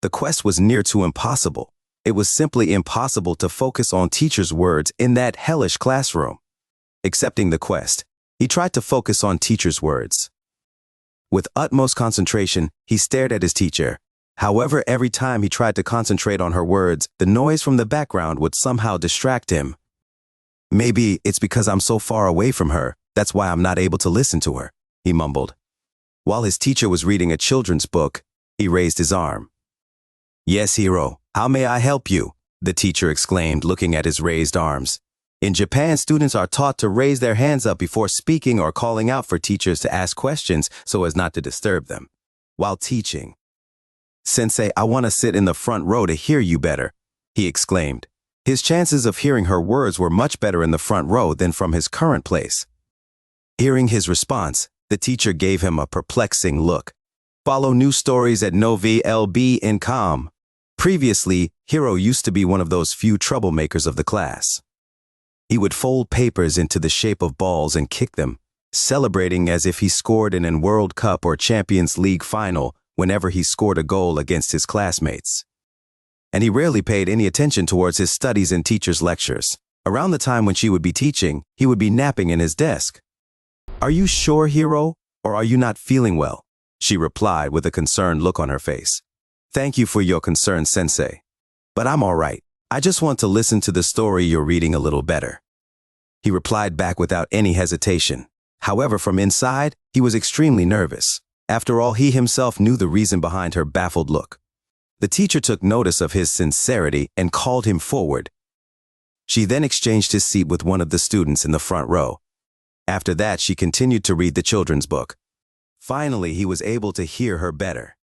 The quest was near to impossible. It was simply impossible to focus on teacher's words in that hellish classroom. Accepting the quest, he tried to focus on teacher's words. With utmost concentration, he stared at his teacher. However, every time he tried to concentrate on her words, the noise from the background would somehow distract him. Maybe it's because I'm so far away from her, that's why I'm not able to listen to her, he mumbled. While his teacher was reading a children's book, he raised his arm. Yes, Hiro, how may I help you? The teacher exclaimed, looking at his raised arms. In Japan, students are taught to raise their hands up before speaking or calling out for teachers to ask questions so as not to disturb them. While teaching, Sensei, I want to sit in the front row to hear you better, he exclaimed. His chances of hearing her words were much better in the front row than from his current place. Hearing his response, the teacher gave him a perplexing look. Follow new stories at novel.com. Previously, Hiro used to be one of those few troublemakers of the class. He would fold papers into the shape of balls and kick them, celebrating as if he scored in a World Cup or Champions League final whenever he scored a goal against his classmates. And he rarely paid any attention towards his studies and teachers' lectures. Around the time when she would be teaching, he would be napping in his desk. Are you sure, Hiro, or are you not feeling well? She replied with a concerned look on her face. Thank you for your concern, Sensei. But I'm all right. I just want to listen to the story you're reading a little better. He replied back without any hesitation. However, from inside, he was extremely nervous. After all, he himself knew the reason behind her baffled look. The teacher took notice of his sincerity and called him forward. She then exchanged his seat with one of the students in the front row. After that, she continued to read the children's book. Finally, he was able to hear her better.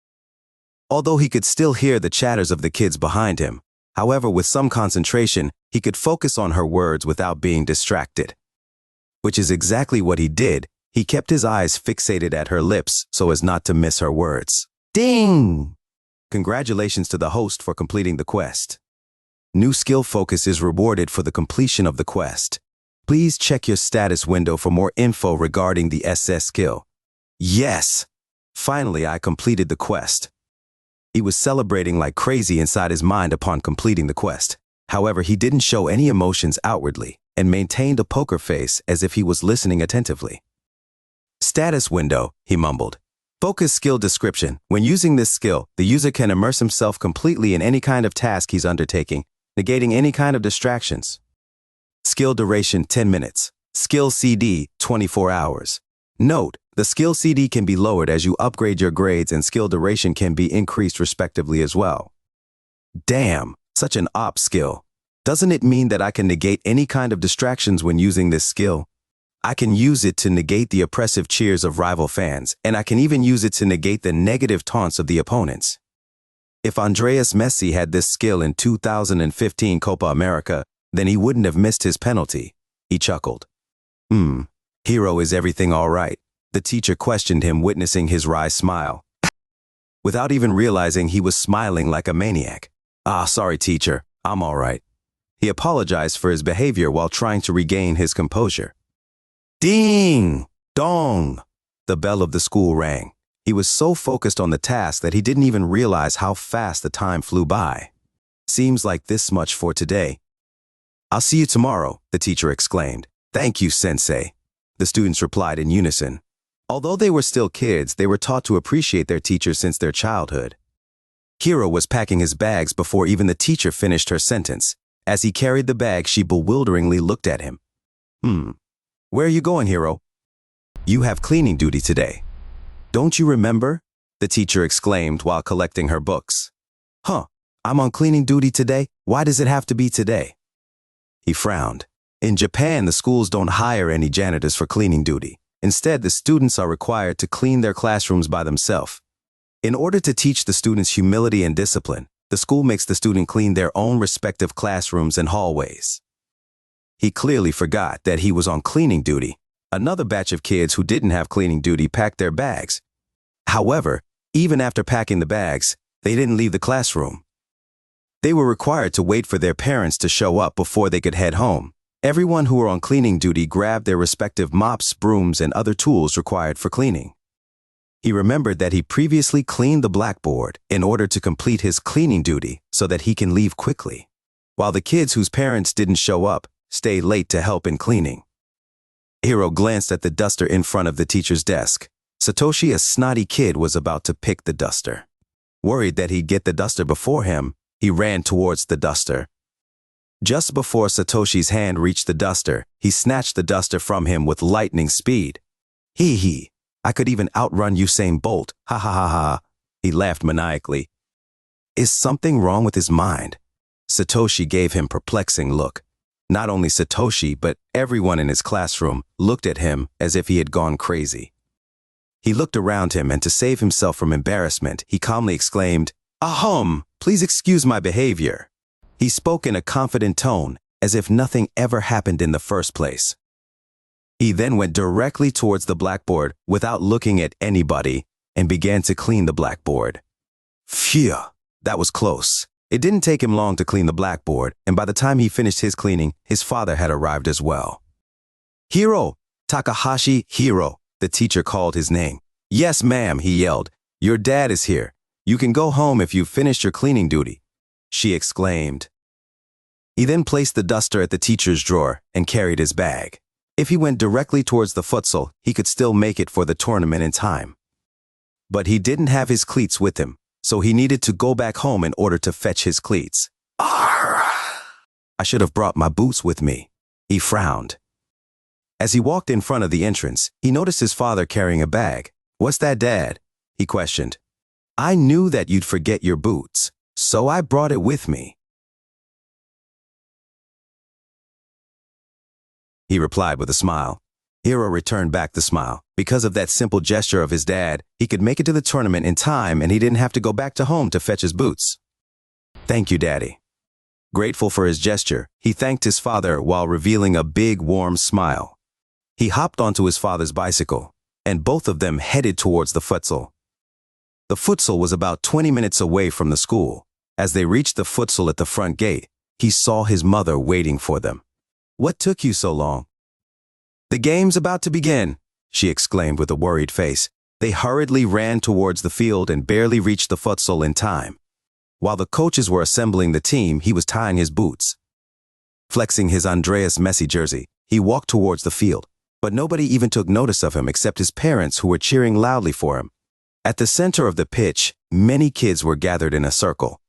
Although he could still hear the chatters of the kids behind him, however, with some concentration, he could focus on her words without being distracted. Which is exactly what he did. He kept his eyes fixated at her lips so as not to miss her words. Ding! Congratulations to the host for completing the quest. New skill focus is rewarded for the completion of the quest. Please check your status window for more info regarding the SS skill. Yes! Finally, I completed the quest. He was celebrating like crazy inside his mind upon completing the quest. However, he didn't show any emotions outwardly and maintained a poker face as if he was listening attentively. Status window, he mumbled. Focus skill description. When using this skill, the user can immerse himself completely in any kind of task he's undertaking, negating any kind of distractions. Skill duration 10 minutes. Skill CD 24 hours. Note, the skill CD can be lowered as you upgrade your grades and skill duration can be increased respectively as well. Damn, such an op skill. Doesn't it mean that I can negate any kind of distractions when using this skill? I can use it to negate the oppressive cheers of rival fans, and I can even use it to negate the negative taunts of the opponents. If Andreas Messi had this skill in 2015 Copa America, then he wouldn't have missed his penalty. He chuckled. Hero, is everything all right? The teacher questioned him, witnessing his wry smile. Without even realizing he was smiling like a maniac. Sorry teacher, I'm all right. He apologized for his behavior while trying to regain his composure. Ding! Dong! The bell of the school rang. He was so focused on the task that he didn't even realize how fast the time flew by. Seems like this much for today. I'll see you tomorrow, the teacher exclaimed. Thank you, sensei. The students replied in unison. Although they were still kids, they were taught to appreciate their teachers since their childhood. Hiro was packing his bags before even the teacher finished her sentence. As he carried the bag, she bewilderingly looked at him. Where are you going, Hiro? You have cleaning duty today. Don't you remember? The teacher exclaimed while collecting her books. I'm on cleaning duty today? Why does it have to be today? He frowned. In Japan, the schools don't hire any janitors for cleaning duty. Instead, the students are required to clean their classrooms by themselves. In order to teach the students humility and discipline, the school makes the student clean their own respective classrooms and hallways. He clearly forgot that he was on cleaning duty. Another batch of kids who didn't have cleaning duty packed their bags. However, even after packing the bags, they didn't leave the classroom. They were required to wait for their parents to show up before they could head home. Everyone who were on cleaning duty grabbed their respective mops, brooms, and other tools required for cleaning. He remembered that he previously cleaned the blackboard in order to complete his cleaning duty so that he can leave quickly, while the kids whose parents didn't show up stayed late to help in cleaning. Hiro glanced at the duster in front of the teacher's desk. Satoshi, a snotty kid, was about to pick the duster. Worried that he'd get the duster before him, he ran towards the duster. Just before Satoshi's hand reached the duster, he snatched the duster from him with lightning speed. Hee, I could even outrun Usain Bolt, ha ha ha ha. He laughed maniacally. Is something wrong with his mind? Satoshi gave him a perplexing look. Not only Satoshi, but everyone in his classroom looked at him as if he had gone crazy. He looked around him, and to save himself from embarrassment, he calmly exclaimed, please excuse my behavior. He spoke in a confident tone, as if nothing ever happened in the first place. He then went directly towards the blackboard without looking at anybody and began to clean the blackboard. Phew, that was close. It didn't take him long to clean the blackboard, and by the time he finished his cleaning, his father had arrived as well. Hiro, Takahashi Hiro, the teacher called his name. Yes, ma'am, he yelled. Your dad is here. You can go home if you've finished your cleaning duty, she exclaimed. He then placed the duster at the teacher's drawer and carried his bag. If he went directly towards the futsal, he could still make it for the tournament in time. But he didn't have his cleats with him, so he needed to go back home in order to fetch his cleats. I should have brought my boots with me. He frowned. As he walked in front of the entrance, he noticed his father carrying a bag. What's that, Dad? He questioned. I knew that you'd forget your boots, so I brought it with me. He replied with a smile. Hiro returned back the smile. Because of that simple gesture of his dad, he could make it to the tournament in time and he didn't have to go back to home to fetch his boots. Thank you, Daddy. Grateful for his gesture, he thanked his father while revealing a big, warm smile. He hopped onto his father's bicycle, and both of them headed towards the futsal. The futsal was about 20 minutes away from the school. As they reached the futsal at the front gate, he saw his mother waiting for them. What took you so long? The game's about to begin, she exclaimed with a worried face. They hurriedly ran towards the field and barely reached the futsal in time. While the coaches were assembling the team, he was tying his boots. Flexing his Andreas Messi jersey, he walked towards the field, but nobody even took notice of him except his parents who were cheering loudly for him. At the center of the pitch, many kids were gathered in a circle.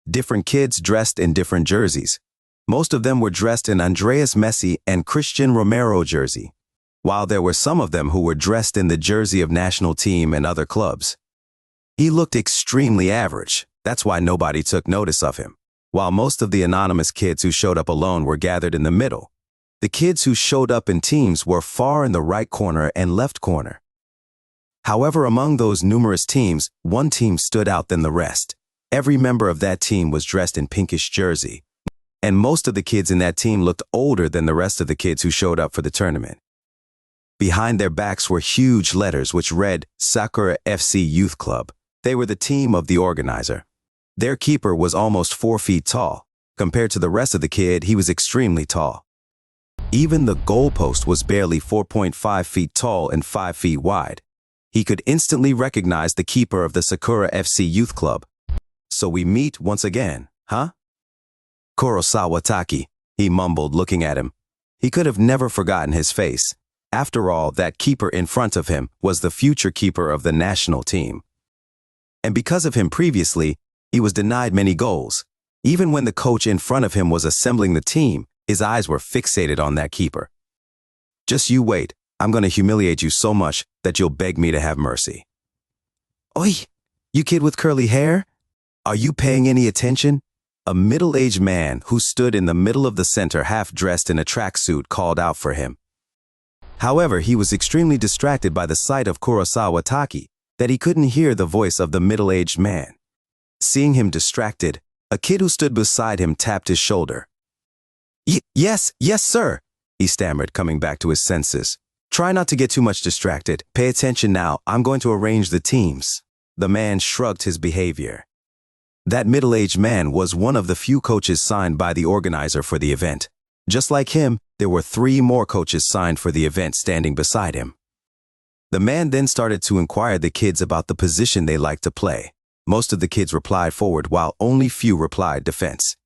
Different kids dressed in different jerseys. Most of them were dressed in Andreas Messi and Christian Romero jersey, while there were some of them who were dressed in the jersey of national team and other clubs. He looked extremely average. That's why nobody took notice of him. While most of the anonymous kids who showed up alone were gathered in the middle, the kids who showed up in teams were far in the right corner and left corner. However, among those numerous teams, one team stood out than the rest. Every member of that team was dressed in pinkish jersey, and most of the kids in that team looked older than the rest of the kids who showed up for the tournament. Behind their backs were huge letters which read Sakura FC Youth Club. They were the team of the organizer. Their keeper was almost 4 feet tall. Compared to the rest of the kid, he was extremely tall. Even the goalpost was barely 4.5 feet tall and 5 feet wide. He could instantly recognize the keeper of the Sakura FC Youth Club. So we meet once again, huh? Kurosawa Taki, he mumbled, looking at him. He could have never forgotten his face. After all, that keeper in front of him was the future keeper of the national team. And because of him previously, he was denied many goals. Even when the coach in front of him was assembling the team, his eyes were fixated on that keeper. Just you wait, I'm going to humiliate you so much that you'll beg me to have mercy. Oi, you kid with curly hair? Are you paying any attention? A middle-aged man who stood in the middle of the center half-dressed in a tracksuit called out for him. However, he was extremely distracted by the sight of Kurosawa Taki that he couldn't hear the voice of the middle-aged man. Seeing him distracted, a kid who stood beside him tapped his shoulder. Yes, sir, he stammered, coming back to his senses. Try not to get too much distracted. Pay attention now. I'm going to arrange the teams. The man shrugged his behavior. That middle-aged man was one of the few coaches signed by the organizer for the event. Just like him, there were 3 more coaches signed for the event standing beside him. The man then started to inquire the kids about the position they liked to play. Most of the kids replied forward, while only few replied defense.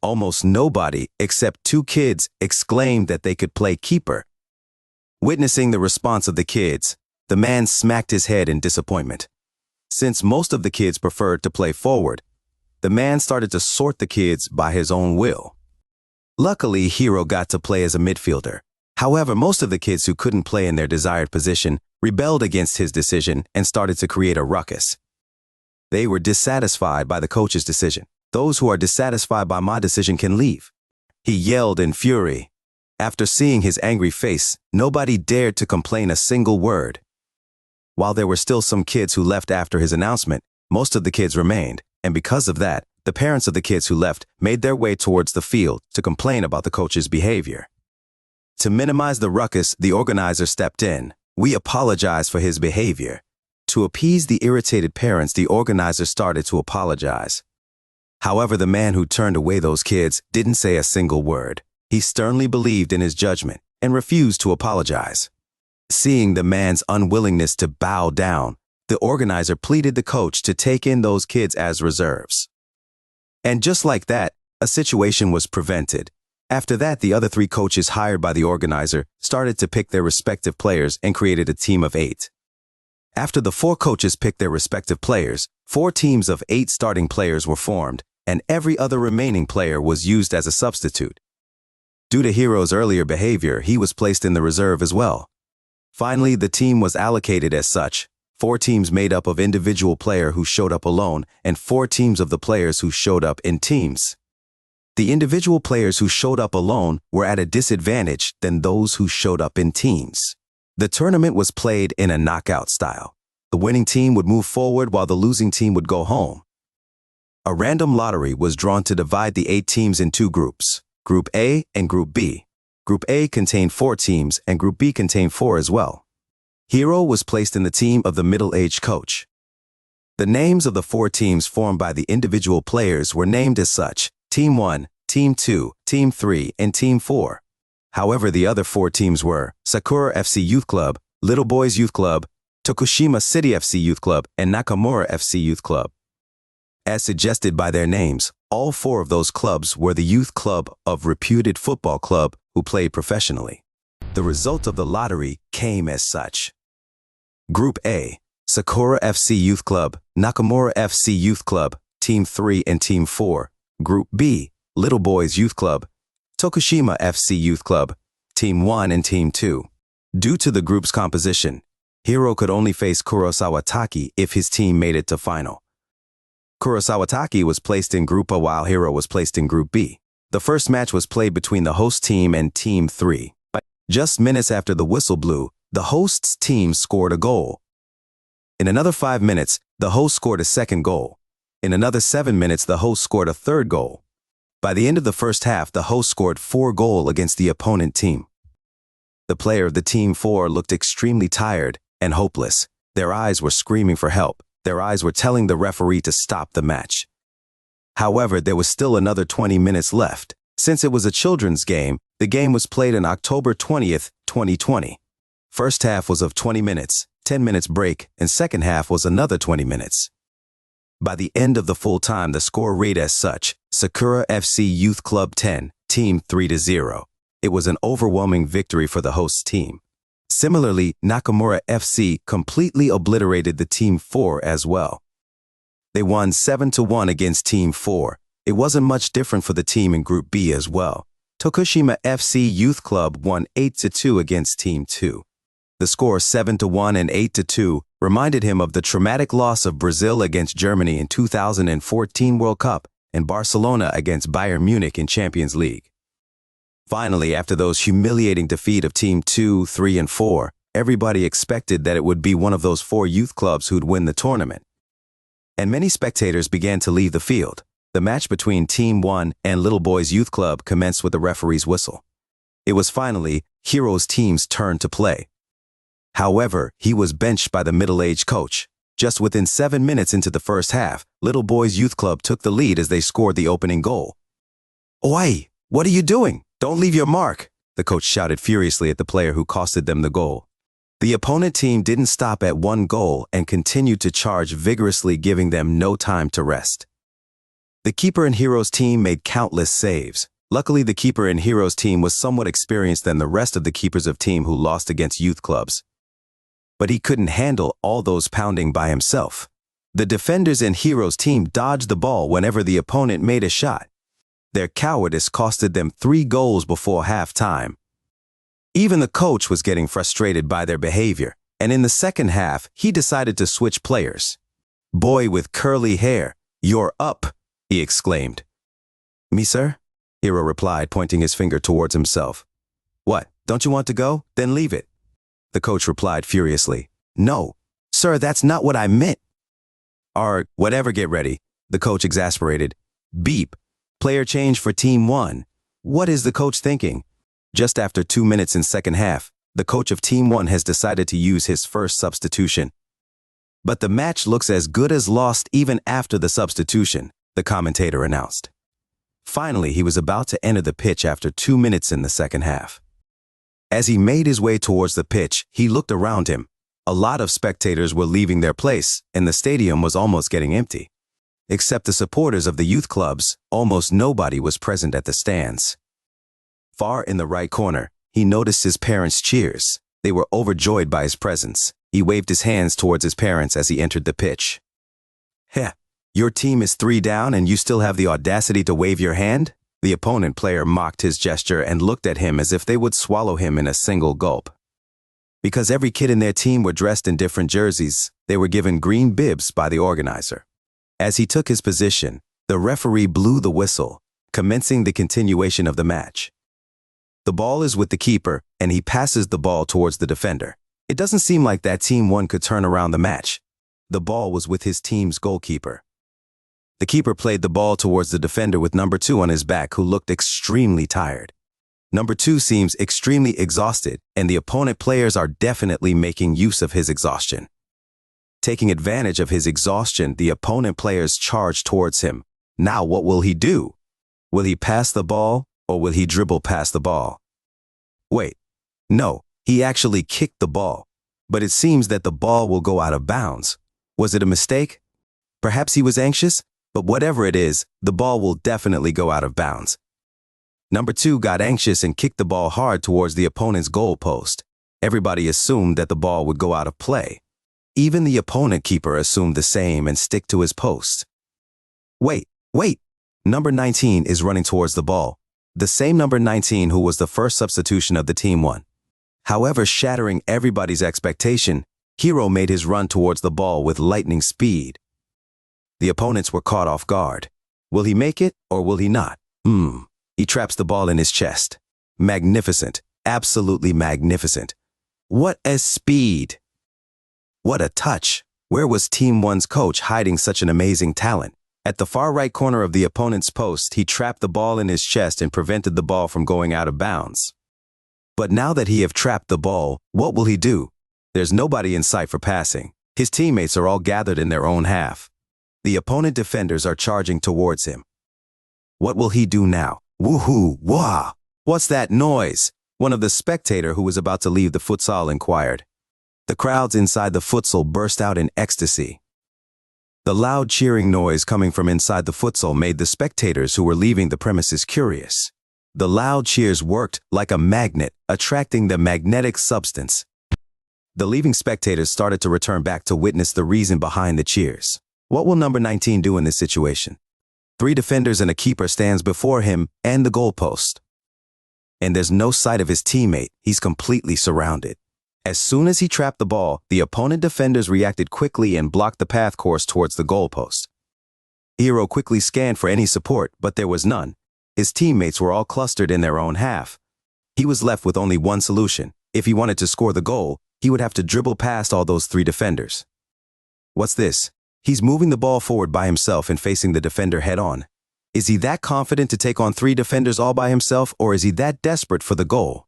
Almost nobody, except 2 kids, exclaimed that they could play keeper. Witnessing the response of the kids, the man smacked his head in disappointment. Since most of the kids preferred to play forward, the man started to sort the kids by his own will. Luckily, Hiro got to play as a midfielder. However, most of the kids who couldn't play in their desired position rebelled against his decision and started to create a ruckus. They were dissatisfied by the coach's decision. Those who are dissatisfied by my decision can leave. He yelled in fury. After seeing his angry face, nobody dared to complain a single word. While there were still some kids who left after his announcement, most of the kids remained, and because of that, the parents of the kids who left made their way towards the field to complain about the coach's behavior. To minimize the ruckus, the organizer stepped in. We apologize for his behavior. To appease the irritated parents, the organizer started to apologize. However, the man who turned away those kids didn't say a single word. He sternly believed in his judgment and refused to apologize. Seeing the man's unwillingness to bow down, the organizer pleaded the coach to take in those kids as reserves. And just like that, a situation was prevented. After that, the other 3 coaches hired by the organizer started to pick their respective players and created a team of 8. After the 4 coaches picked their respective players, 4 teams of 8 starting players were formed, and every other remaining player was used as a substitute. Due to Hiro's earlier behavior, he was placed in the reserve as well. Finally, the team was allocated as such. 4 teams made up of individual player who showed up alone, and 4 teams of the players who showed up in teams. The individual players who showed up alone were at a disadvantage than those who showed up in teams. The tournament was played in a knockout style. The winning team would move forward while the losing team would go home. A random lottery was drawn to divide the 8 teams in 2 groups, Group A and Group B. Group A contained 4 teams and Group B contained 4 as well. Hiro was placed in the team of the middle-aged coach. The names of the 4 teams formed by the individual players were named as such: Team 1, Team 2, Team 3, and Team 4. However, the other 4 teams were Sakura FC Youth Club, Little Boys Youth Club, Tokushima City FC Youth Club, and Nakamura FC Youth Club. As suggested by their names, all 4 of those clubs were the youth club of reputed football club who played professionally. The result of the lottery came as such. Group A, Sakura FC Youth Club, Nakamura FC Youth Club, Team 3 and Team 4. Group B, Little Boys Youth Club, Tokushima FC Youth Club, Team 1 and Team 2. Due to the group's composition, Hiro could only face Kurosawa Taki if his team made it to final. Kurosawa Taki was placed in Group A while Hiro was placed in Group B. The first match was played between the host team and Team 3. Just minutes after the whistle blew, the host's team scored a goal. In another 5 minutes, the host scored a second goal. In another 7 minutes, the host scored a third goal. By the end of the first half, the host scored 4 goals against the opponent team. The player of the Team 4 looked extremely tired and hopeless. Their eyes were screaming for help. Their eyes were telling the referee to stop the match. However, there was still another 20 minutes left. Since it was a children's game, the game was played on October 20th, 2020. First half was of 20 minutes, 10 minutes break, and second half was another 20 minutes. By the end of the full time, the score read as such: Sakura FC Youth Club 10, Team 3-0. It was an overwhelming victory for the host team. Similarly, Nakamura FC completely obliterated the Team 4 as well. They won 7-1 against Team 4. It wasn't much different for the team in Group B as well. Tokushima FC Youth Club won 8-2 against Team 2. The score 7-1 and 8-2 reminded him of the traumatic loss of Brazil against Germany in 2014 World Cup and Barcelona against Bayern Munich in Champions League. Finally, after those humiliating defeat of Team 2, 3, and 4, everybody expected that it would be one of those 4 youth clubs who'd win the tournament. And many spectators began to leave the field. The match between Team 1 and Little Boys Youth Club commenced with the referee's whistle. It was finally Hiro's team's turn to play. However, he was benched by the middle-aged coach. Just within 7 minutes into the first half, Little Boys Youth Club took the lead as they scored the opening goal. "Oi, what are you doing? Don't leave your mark," the coach shouted furiously at the player who costed them the goal. The opponent team didn't stop at 1 goal and continued to charge vigorously, giving them no time to rest. The keeper in Hiro's team made countless saves. Luckily, the keeper in Hiro's team was somewhat experienced than the rest of the keepers of team who lost against youth clubs. But he couldn't handle all those pounding by himself. The defenders in Hiro's team dodged the ball whenever the opponent made a shot. Their cowardice costed them 3 goals before halftime. Even the coach was getting frustrated by their behavior, and in the second half, he decided to switch players. "Boy with curly hair, you're up," he exclaimed. "Me, sir?" Hiro replied, pointing his finger towards himself. "What, don't you want to go? Then leave it." The coach replied furiously. "No, sir, that's not what I meant." Whatever, get ready," the coach exasperated. "Beep. Player change for Team 1. What is the coach thinking?" Just after 2 minutes in second half, the coach of Team 1 has decided to use his first substitution. "But the match looks as good as lost even after the substitution," the commentator announced. Finally, he was about to enter the pitch after 2 minutes in the second half. As he made his way towards the pitch, he looked around him. A lot of spectators were leaving their place, and the stadium was almost getting empty. Except the supporters of the youth clubs, almost nobody was present at the stands. Far in the right corner, he noticed his parents' cheers. They were overjoyed by his presence. He waved his hands towards his parents as he entered the pitch. "Heh, your team is 3 down and you still have the audacity to wave your hand?" The opponent player mocked his gesture and looked at him as if they would swallow him in a single gulp. Because every kid in their team were dressed in different jerseys, they were given green bibs by the organizer. As he took his position, the referee blew the whistle, commencing the continuation of the match. The ball is with the keeper, and he passes the ball towards the defender. It doesn't seem like that Team 1 could turn around the match. The ball was with his team's goalkeeper. The keeper played the ball towards the defender with number 2 on his back, who looked extremely tired. Number 2 seems extremely exhausted, and the opponent players are definitely making use of his exhaustion. Taking advantage of his exhaustion, the opponent players charge towards him. Now what will he do? Will he pass the ball, or will he dribble past the ball? Wait, no, he actually kicked the ball. But it seems that the ball will go out of bounds. Was it a mistake? Perhaps he was anxious, but whatever it is, the ball will definitely go out of bounds. Number 2 got anxious and kicked the ball hard towards the opponent's goal post. Everybody assumed that the ball would go out of play. Even the opponent keeper assumed the same and stick to his post. Wait! Number 19 is running towards the ball. The same number 19 who was the first substitution of the team won. However, shattering everybody's expectation, Hero made his run towards the ball with lightning speed. The opponents were caught off guard. Will he make it or will he not? He traps the ball in his chest. Magnificent. Absolutely magnificent. What a speed! What a touch! Where was Team 1's coach hiding such an amazing talent? At the far right corner of the opponent's post, he trapped the ball in his chest and prevented the ball from going out of bounds. But now that he have trapped the ball, what will he do? There's nobody in sight for passing. His teammates are all gathered in their own half. The opponent defenders are charging towards him. What will he do now? Woohoo! Wah! What's that noise? One of the spectators who was about to leave the futsal inquired. The crowds inside the futsal burst out in ecstasy. The loud cheering noise coming from inside the futsal made the spectators who were leaving the premises curious. The loud cheers worked like a magnet, attracting the magnetic substance. The leaving spectators started to return back to witness the reason behind the cheers. What will number 19 do in this situation? 3 defenders and a keeper stands before him and the goalpost. And there's no sight of his teammate. He's completely surrounded. As soon as he trapped the ball, the opponent defenders reacted quickly and blocked the path course towards the goalpost. Hero quickly scanned for any support, but there was none. His teammates were all clustered in their own half. He was left with only one solution. If he wanted to score the goal, he would have to dribble past all those 3 defenders. What's this? He's moving the ball forward by himself and facing the defender head-on. Is he that confident to take on 3 defenders all by himself, or is he that desperate for the goal?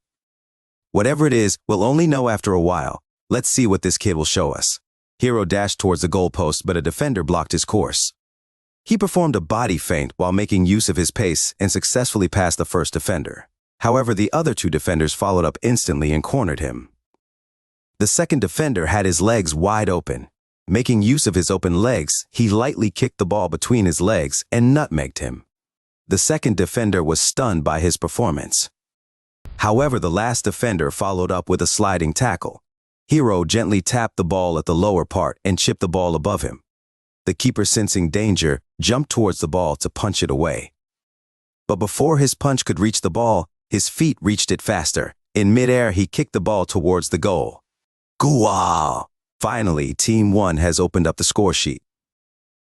Whatever it is, we'll only know after a while. Let's see what this kid will show us. Hero dashed towards the goalpost, but a defender blocked his course. He performed a body feint while making use of his pace and successfully passed the first defender. However, the other 2 defenders followed up instantly and cornered him. The second defender had his legs wide open. Making use of his open legs, he lightly kicked the ball between his legs and nutmegged him. The second defender was stunned by his performance. However, the last defender followed up with a sliding tackle. Hero gently tapped the ball at the lower part and chipped the ball above him. The keeper, sensing danger, jumped towards the ball to punch it away. But before his punch could reach the ball, his feet reached it faster. In midair, he kicked the ball towards the goal. Gooah! Finally, Team 1 has opened up the score sheet.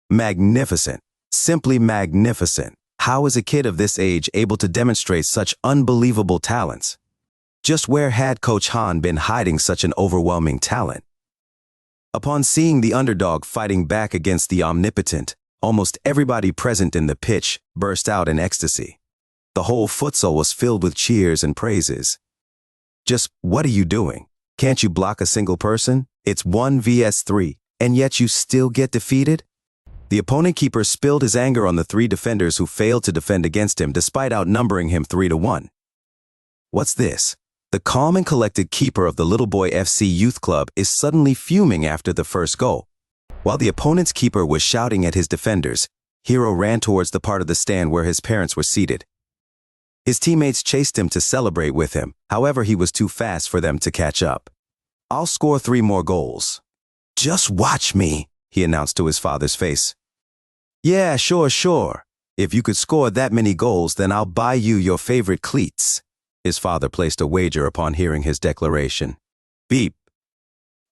Magnificent. Simply magnificent. How is a kid of this age able to demonstrate such unbelievable talents? Just where had Coach Han been hiding such an overwhelming talent? Upon seeing the underdog fighting back against the omnipotent, almost everybody present in the pitch burst out in ecstasy. The whole futsal was filled with cheers and praises. Just, what are you doing? Can't you block a single person? It's 1 vs 3, and yet you still get defeated? The opponent keeper spilled his anger on the 3 defenders who failed to defend against him despite outnumbering him 3-1. What's this? The calm and collected keeper of the Little Boy FC Youth Club is suddenly fuming after the first goal. While the opponent's keeper was shouting at his defenders, Hero ran towards the part of the stand where his parents were seated. His teammates chased him to celebrate with him, however he was too fast for them to catch up. I'll score 3 more goals. Just watch me, he announced to his father's face. Yeah, sure. If you could score that many goals, then I'll buy you your favorite cleats. His father placed a wager upon hearing his declaration. Beep.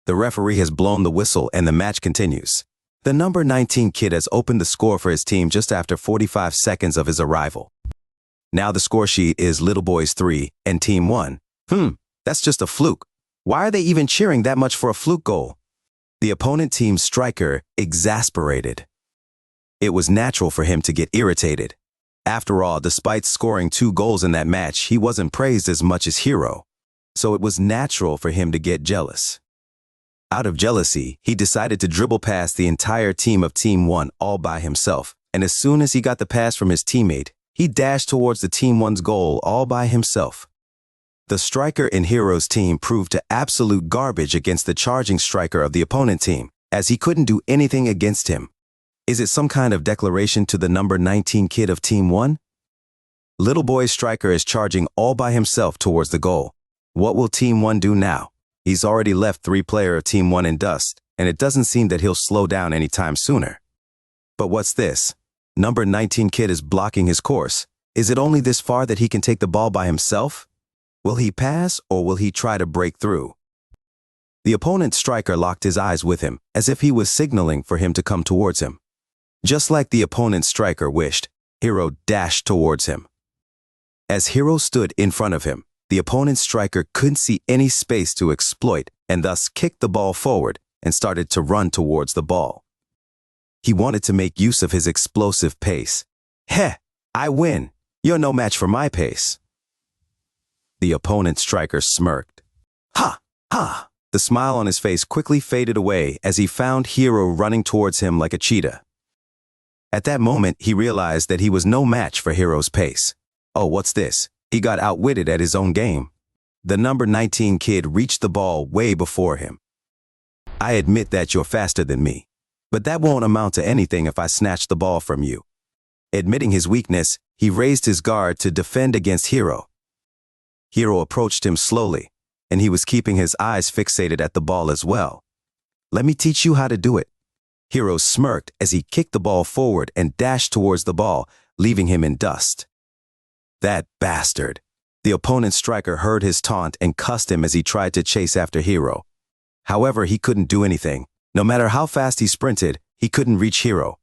The referee has blown the whistle and the match continues. The number 19 kid has opened the score for his team just after 45 seconds of his arrival. Now the score sheet is Little Boys 3 and Team 1. That's just a fluke. Why are they even cheering that much for a fluke goal? The opponent team's striker exasperated. It was natural for him to get irritated. After all, despite scoring 2 goals in that match, he wasn't praised as much as Hero. So it was natural for him to get jealous. Out of jealousy, he decided to dribble past the entire team of Team 1 all by himself, and as soon as he got the pass from his teammate, he dashed towards the Team 1's goal all by himself. The striker in Hero's team proved to absolute garbage against the charging striker of the opponent team, as he couldn't do anything against him. Is it some kind of declaration to the number 19 kid of Team 1? Little Boy's striker is charging all by himself towards the goal. What will Team 1 do now? He's already left 3 players of Team 1 in dust. and it doesn't seem that he'll slow down anytime sooner. But what's this? Number 19 kid is blocking his course. Is it only this far that he can take the ball by himself? Will he pass or will he try to break through? The opponent's striker locked his eyes with him, as if he was signaling for him to come towards him. Just like the opponent's striker wished, Hero dashed towards him. As Hero stood in front of him, the opponent's striker couldn't see any space to exploit and thus kicked the ball forward and started to run towards the ball. He wanted to make use of his explosive pace. Heh, I win. You're no match for my pace. The opponent's striker smirked. Ha, ha. The smile on his face quickly faded away as he found Hero running towards him like a cheetah. At that moment, he realized that he was no match for Hero's pace. Oh, what's this? He got outwitted at his own game. The number 19 kid reached the ball way before him. I admit that you're faster than me, but that won't amount to anything if I snatch the ball from you. Admitting his weakness, he raised his guard to defend against Hero. Hero approached him slowly, and he was keeping his eyes fixated at the ball as well. Let me teach you how to do it. Hero smirked as he kicked the ball forward and dashed towards the ball, leaving him in dust. That bastard. The opponent's striker heard his taunt and cussed him as he tried to chase after Hero. However, he couldn't do anything. No matter how fast he sprinted, he couldn't reach Hero.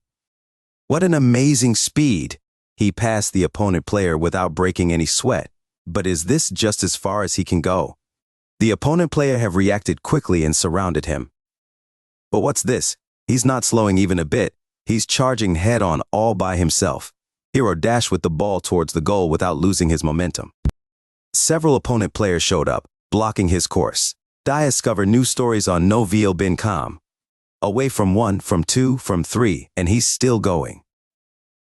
What an amazing speed! He passed the opponent player without breaking any sweat. But is this just as far as he can go? The opponent player have reacted quickly and surrounded him. But what's this? He's not slowing even a bit. He's charging head-on all by himself. Hero dashed with the ball towards the goal without losing his momentum. Several opponent players showed up, blocking his course. Discover new stories on noville.com. Away from 1, from 2, from 3, and he's still going.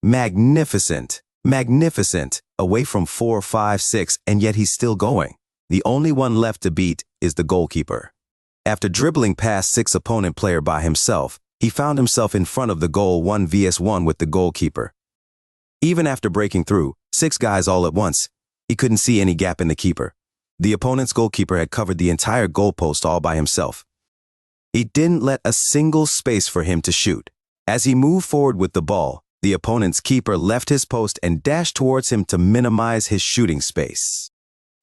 Magnificent. Magnificent. Away from 4, 5, 6, and yet he's still going. The only one left to beat is the goalkeeper. After dribbling past 6 opponent player by himself, he found himself in front of the goal 1 vs 1 with the goalkeeper. Even after breaking through, 6 guys all at once, he couldn't see any gap in the keeper. The opponent's goalkeeper had covered the entire goalpost all by himself. He didn't let a single space for him to shoot. As he moved forward with the ball, the opponent's keeper left his post and dashed towards him to minimize his shooting space.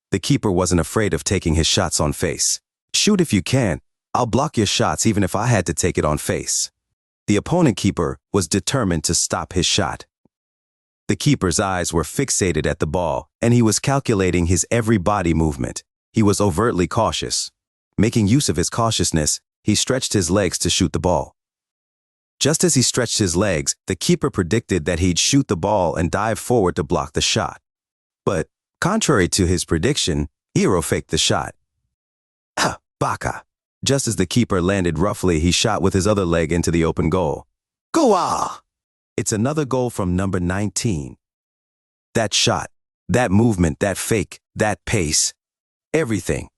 The keeper wasn't afraid of taking his shots on face. Shoot if you can. I'll block your shots even if I had to take it on face. The opponent keeper was determined to stop his shot. The keeper's eyes were fixated at the ball, and he was calculating his every body movement. He was overtly cautious. Making use of his cautiousness, he stretched his legs to shoot the ball. Just as he stretched his legs, the keeper predicted that he'd shoot the ball and dive forward to block the shot. But, contrary to his prediction, Hero faked the shot. Ha! Baka! Just as the keeper landed roughly, he shot with his other leg into the open goal. Goal! It's another goal from number 19. That shot, that movement, that fake, that pace. Everything.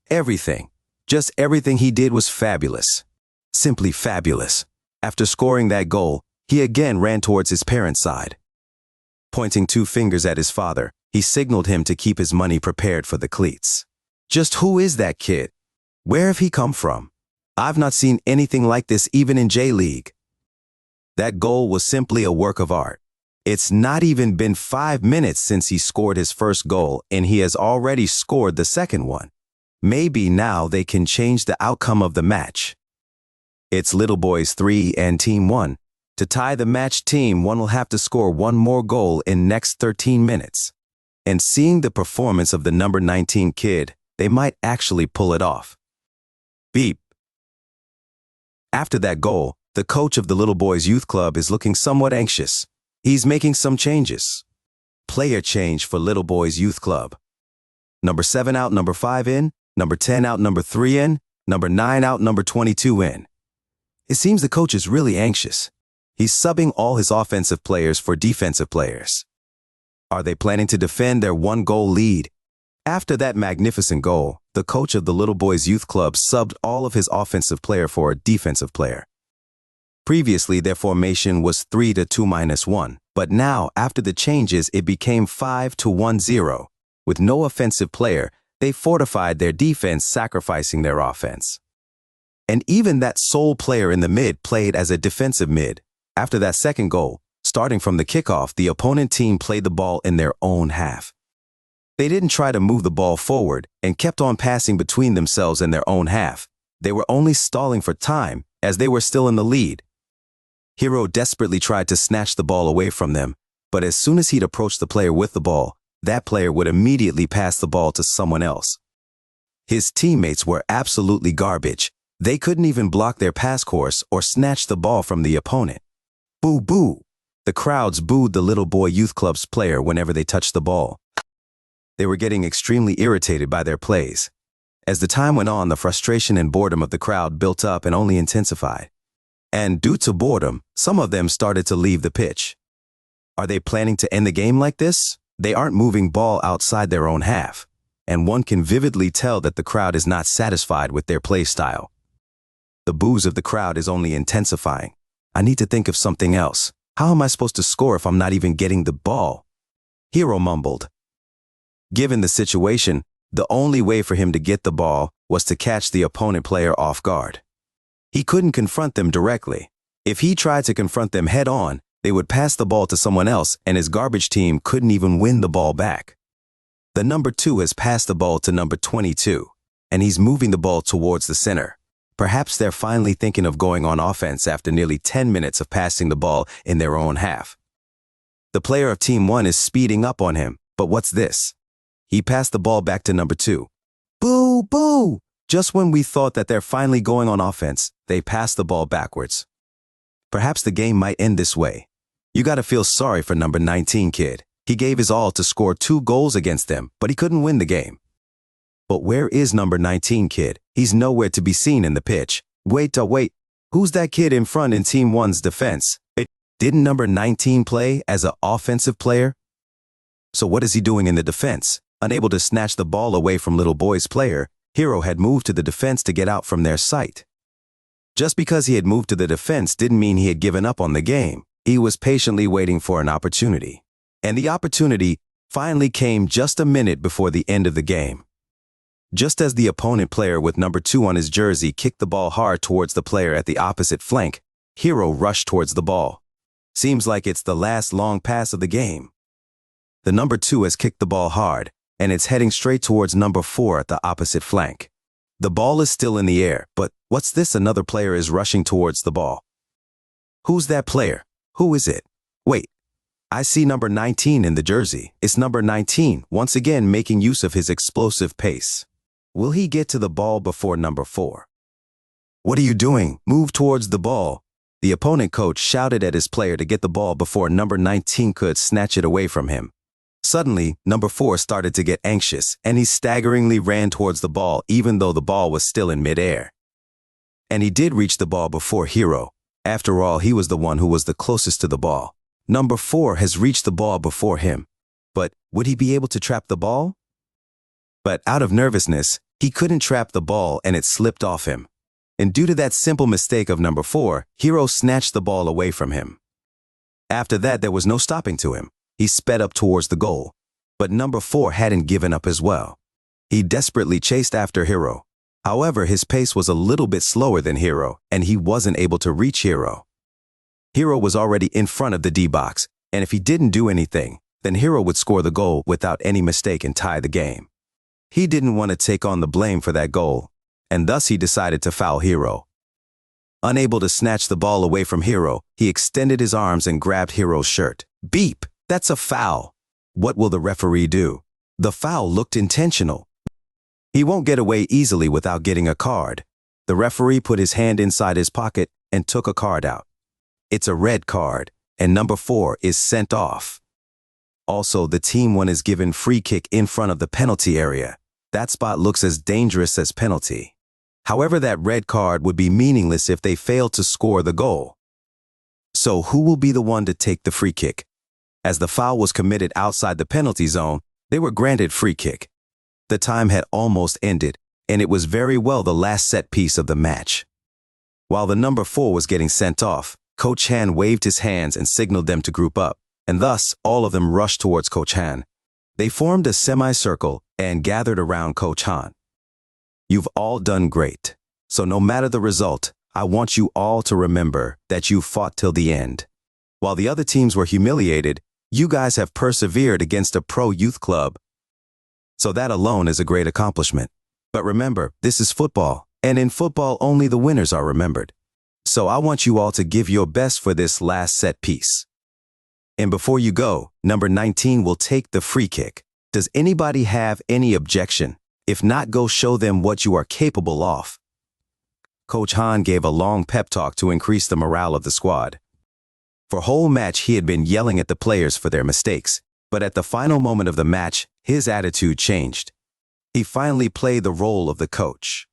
Everything. Just everything he did was fabulous. Simply fabulous. After scoring that goal, he again ran towards his parents' side. Pointing 2 fingers at his father, he signaled him to keep his money prepared for the cleats. Just who is that kid? Where have he come from? I've not seen anything like this even in J-League. That goal was simply a work of art. It's not even been 5 minutes since he scored his first goal, and he has already scored the second one. Maybe now they can change the outcome of the match. It's Little Boys 3 and Team 1. To tie the match, Team 1 will have to score 1 more goal in next 13 minutes. And seeing the performance of the number 19 kid, they might actually pull it off. Beep. After that goal, the coach of the Little Boys Youth Club is looking somewhat anxious. He's making some changes. Player change for Little Boys Youth Club. Number 7 out, number 5 in, number 10 out, number 3 in, number 9 out, number 22 in. It seems the coach is really anxious. He's subbing all his offensive players for defensive players. Are they planning to defend their 1-goal lead? After that magnificent goal, the coach of the Little Boys Youth Club subbed all of his offensive player for a defensive player. Previously, their formation was 3-2-1, but now, after the changes, it became 5-1-0. With no offensive player, they fortified their defense, sacrificing their offense. And even that sole player in the mid played as a defensive mid. After that second goal, starting from the kickoff, the opponent team played the ball in their own half. They didn't try to move the ball forward and kept on passing between themselves and their own half. They were only stalling for time as they were still in the lead. Hero desperately tried to snatch the ball away from them, but as soon as he'd approach the player with the ball, that player would immediately pass the ball to someone else. His teammates were absolutely garbage. They couldn't even block their pass course or snatch the ball from the opponent. Boo boo! The crowds booed the Little Boy Youth Club's player whenever they touched the ball. They were getting extremely irritated by their plays. As the time went on, the frustration and boredom of the crowd built up and only intensified. And due to boredom, some of them started to leave the pitch. Are they planning to end the game like this? They aren't moving ball outside their own half, and one can vividly tell that the crowd is not satisfied with their play style. The boos of the crowd is only intensifying. I need to think of something else. How am I supposed to score if I'm not even getting the ball? Hero mumbled. Given the situation, the only way for him to get the ball was to catch the opponent player off guard. He couldn't confront them directly. If he tried to confront them head on, they would pass the ball to someone else and his garbage team couldn't even win the ball back. The number 2 has passed the ball to number 22, and he's moving the ball towards the center. Perhaps they're finally thinking of going on offense after nearly 10 minutes of passing the ball in their own half. The player of Team 1 is speeding up on him, but what's this? He passed the ball back to number 2. Boo, boo! Just when we thought that they're finally going on offense, they passed the ball backwards. Perhaps the game might end this way. You gotta feel sorry for number 19 kid. He gave his all to score 2 goals against them, but he couldn't win the game. But where is number 19 kid? He's nowhere to be seen in the pitch. Wait. Who's that kid in front in Team 1's defense? Didn't number 19 play as an offensive player? So what is he doing in the defense? Unable to snatch the ball away from Little Boy's player, Hero had moved to the defense to get out from their sight. Just because he had moved to the defense didn't mean he had given up on the game. He was patiently waiting for an opportunity. And the opportunity finally came just a minute before the end of the game. Just as the opponent player with number 2 on his jersey kicked the ball hard towards the player at the opposite flank, Hero rushed towards the ball. Seems like it's the last long pass of the game. The number 2 has kicked the ball hard, and it's heading straight towards number 4 at the opposite flank. The ball is still in the air, but what's this? Another player is rushing towards the ball. Who's that player? Who is it? Wait, I see number 19 in the jersey. It's number 19, once again making use of his explosive pace. Will he get to the ball before number 4? What are you doing? Move towards the ball. The opponent coach shouted at his player to get the ball before number 19 could snatch it away from him. Suddenly, number 4 started to get anxious, and he staggeringly ran towards the ball even though the ball was still in midair. And he did reach the ball before Hero. After all, he was the one who was the closest to the ball. Number 4 has reached the ball before him. But would he be able to trap the ball? But out of nervousness, he couldn't trap the ball and it slipped off him. And due to that simple mistake of number 4, Hero snatched the ball away from him. After that, there was no stopping to him. He sped up towards the goal. But number 4 hadn't given up as well. He desperately chased after Hero. However, his pace was a little bit slower than Hero, and he wasn't able to reach Hero. Hero was already in front of the D-box, and if he didn't do anything, then Hero would score the goal without any mistake and tie the game. He didn't want to take on the blame for that goal, and thus he decided to foul Hero. Unable to snatch the ball away from Hero, he extended his arms and grabbed Hero's shirt. Beep! That's a foul. What will the referee do? The foul looked intentional. He won't get away easily without getting a card. The referee put his hand inside his pocket and took a card out. It's a red card, and number 4 is sent off. Also, the Team 1 is given free kick in front of the penalty area. That spot looks as dangerous as penalty. However, that red card would be meaningless if they failed to score the goal. So who will be the one to take the free kick? As the foul was committed outside the penalty zone, they were granted free kick. The time had almost ended, and it was very well the last set piece of the match. While the number 4 was getting sent off, Coach Han waved his hands and signaled them to group up, and thus all of them rushed towards Coach Han. They formed a semicircle and gathered around Coach Han. You've all done great. So no matter the result, I want you all to remember that you fought till the end. While the other teams were humiliated, you guys have persevered against a pro youth club. So that alone is a great accomplishment. But remember, this is football, and in football only the winners are remembered. So I want you all to give your best for this last set piece. And before you go, number 19 will take the free kick. Does anybody have any objection? If not, go show them what you are capable of. Coach Hahn gave a long pep talk to increase the morale of the squad. For whole match, he had been yelling at the players for their mistakes, but at the final moment of the match, his attitude changed. He finally played the role of the coach.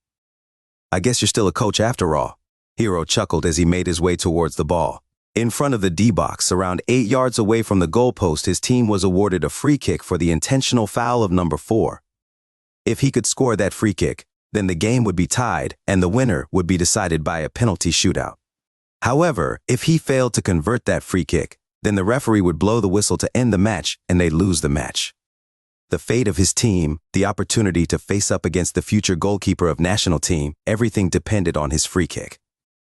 I guess you're still a coach after all. Hero chuckled as he made his way towards the ball. In front of the D-box, around 8 yards away from the goalpost, his team was awarded a free kick for the intentional foul of number 4. If he could score that free kick, then the game would be tied and the winner would be decided by a penalty shootout. However, if he failed to convert that free kick, then the referee would blow the whistle to end the match and they'd lose the match. The fate of his team, the opportunity to face up against the future goalkeeper of national team, everything depended on his free kick.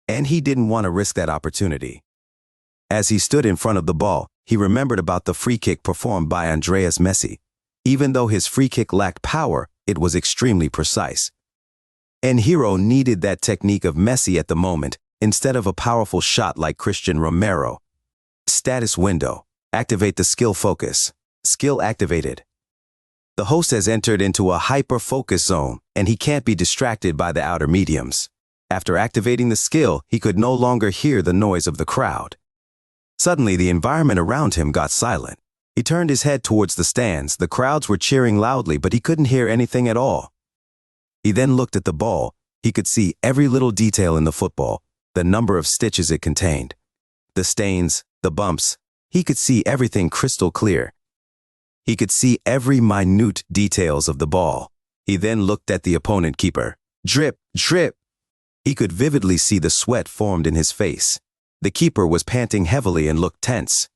And he didn't want to risk that opportunity. As he stood in front of the ball, he remembered about the free kick performed by Andreas Messi. Even though his free kick lacked power, it was extremely precise. And Hero needed that technique of Messi at the moment, instead of a powerful shot like Christian Romero. Status window. Activate the skill focus. Skill activated. The host has entered into a hyper-focus zone, and he can't be distracted by the outer mediums. After activating the skill, he could no longer hear the noise of the crowd. Suddenly, the environment around him got silent. He turned his head towards the stands. The crowds were cheering loudly, but he couldn't hear anything at all. He then looked at the ball. He could see every little detail in the football, the number of stitches it contained, the stains, the bumps. He could see everything crystal clear. He could see every minute details of the ball. He then looked at the opponent keeper. Drip, drip. He could vividly see the sweat formed in his face. The keeper was panting heavily and looked tense.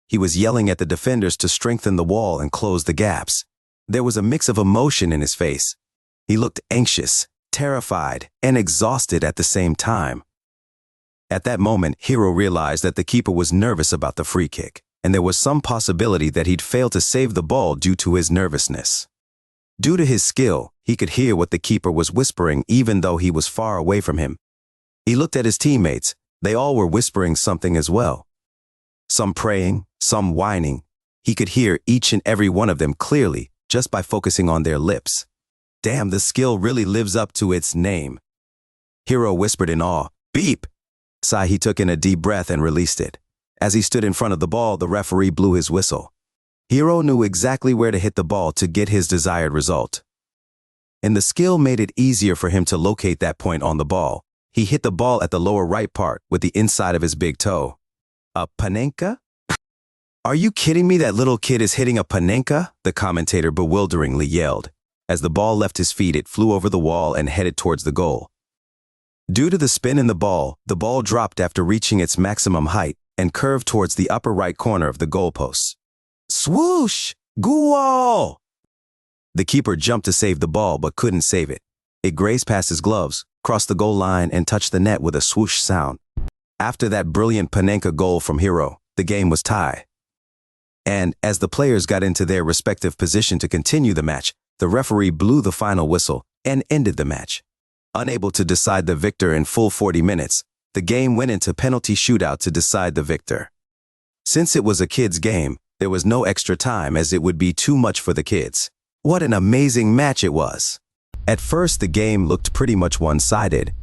He was yelling at the defenders to strengthen the wall and close the gaps. There was a mix of emotion in his face. He looked anxious, terrified, and exhausted at the same time. At that moment, Hero realized that the keeper was nervous about the free kick, and there was some possibility that he'd fail to save the ball due to his nervousness. Due to his skill, he could hear what the keeper was whispering even though he was far away from him. He looked at his teammates. They all were whispering something as well. Some praying, some whining. He could hear each and every one of them clearly just by focusing on their lips. Damn, the skill really lives up to its name. Hero whispered in awe, "Beep!" Sigh, he took in a deep breath and released it. As he stood in front of the ball, the referee blew his whistle. Hero knew exactly where to hit the ball to get his desired result. And the skill made it easier for him to locate that point on the ball. He hit the ball at the lower right part with the inside of his big toe. A panenka? Are you kidding me? That little kid is hitting a panenka? The commentator bewilderingly yelled. As the ball left his feet, it flew over the wall and headed towards the goal. Due to the spin in the ball dropped after reaching its maximum height and curved towards the upper right corner of the goalposts. Swoosh! Goal! The keeper jumped to save the ball but couldn't save it. It grazed past his gloves, crossed the goal line, and touched the net with a swoosh sound. After that brilliant Panenka goal from Hero, the game was tied. And as the players got into their respective position to continue the match, the referee blew the final whistle and ended the match. Unable to decide the victor in full 40 minutes, the game went into penalty shootout to decide the victor. Since it was a kids' game, there was no extra time as it would be too much for the kids. What an amazing match it was! At first, the game looked pretty much one-sided.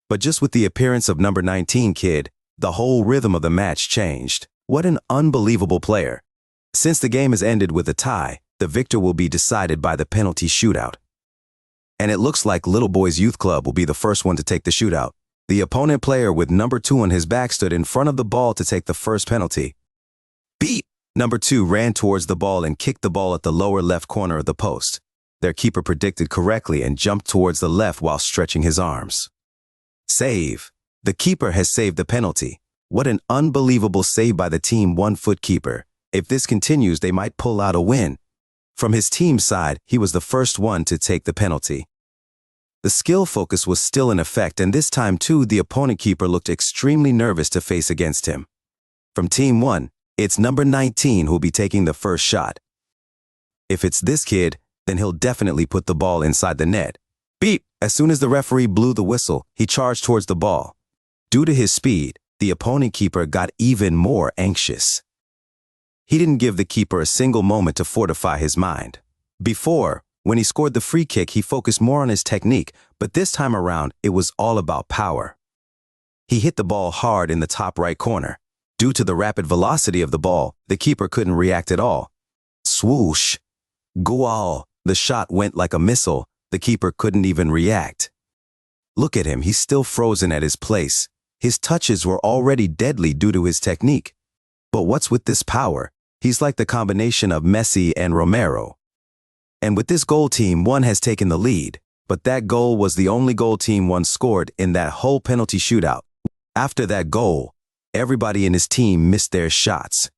But just with the appearance of number 19 kid, the whole rhythm of the match changed. What an unbelievable player. Since the game has ended with a tie, the victor will be decided by the penalty shootout. And it looks like Little Boys Youth Club will be the first one to take the shootout. The opponent player with number 2 on his back stood in front of the ball to take the first penalty. Beep! Number 2 ran towards the ball and kicked the ball at the lower left corner of the post. Their keeper predicted correctly and jumped towards the left while stretching his arms. Save! The keeper has saved the penalty. What an unbelievable save by the Team 1 foot keeper. If this continues, they might pull out a win. From his team's side, he was the first one to take the penalty. The skill focus was still in effect, and this time too the opponent keeper looked extremely nervous to face against him. From Team 1, it's number 19 who'll be taking the first shot. If it's this kid, then he'll definitely put the ball inside the net. Beep! As soon as the referee blew the whistle, he charged towards the ball. Due to his speed, the opponent keeper got even more anxious. He didn't give the keeper a single moment to fortify his mind. Before, when he scored the free kick, he focused more on his technique, but this time around, it was all about power. He hit the ball hard in the top right corner. Due to the rapid velocity of the ball, the keeper couldn't react at all. Swoosh! Goal! The shot went like a missile. The keeper couldn't even react. Look at him, he's still frozen at his place. His touches were already deadly due to his technique. But what's with this power? He's like the combination of Messi and Romero. And with this goal, Team 1 has taken the lead. But that goal was the only goal Team 1 scored in that whole penalty shootout. After that goal, everybody in his team missed their shots.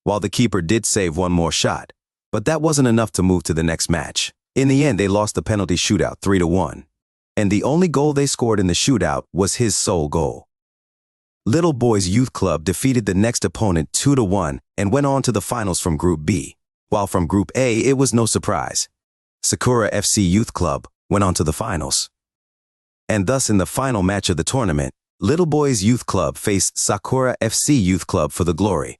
While the keeper did save one more shot. But that wasn't enough to move to the next match. In the end, they lost the penalty shootout 3-1. And the only goal they scored in the shootout was his sole goal. Little Boys Youth Club defeated the next opponent 2-1 and went on to the finals from Group B. While from Group A, it was no surprise. Sakura FC Youth Club went on to the finals. And thus in the final match of the tournament, Little Boys Youth Club faced Sakura FC Youth Club for the glory.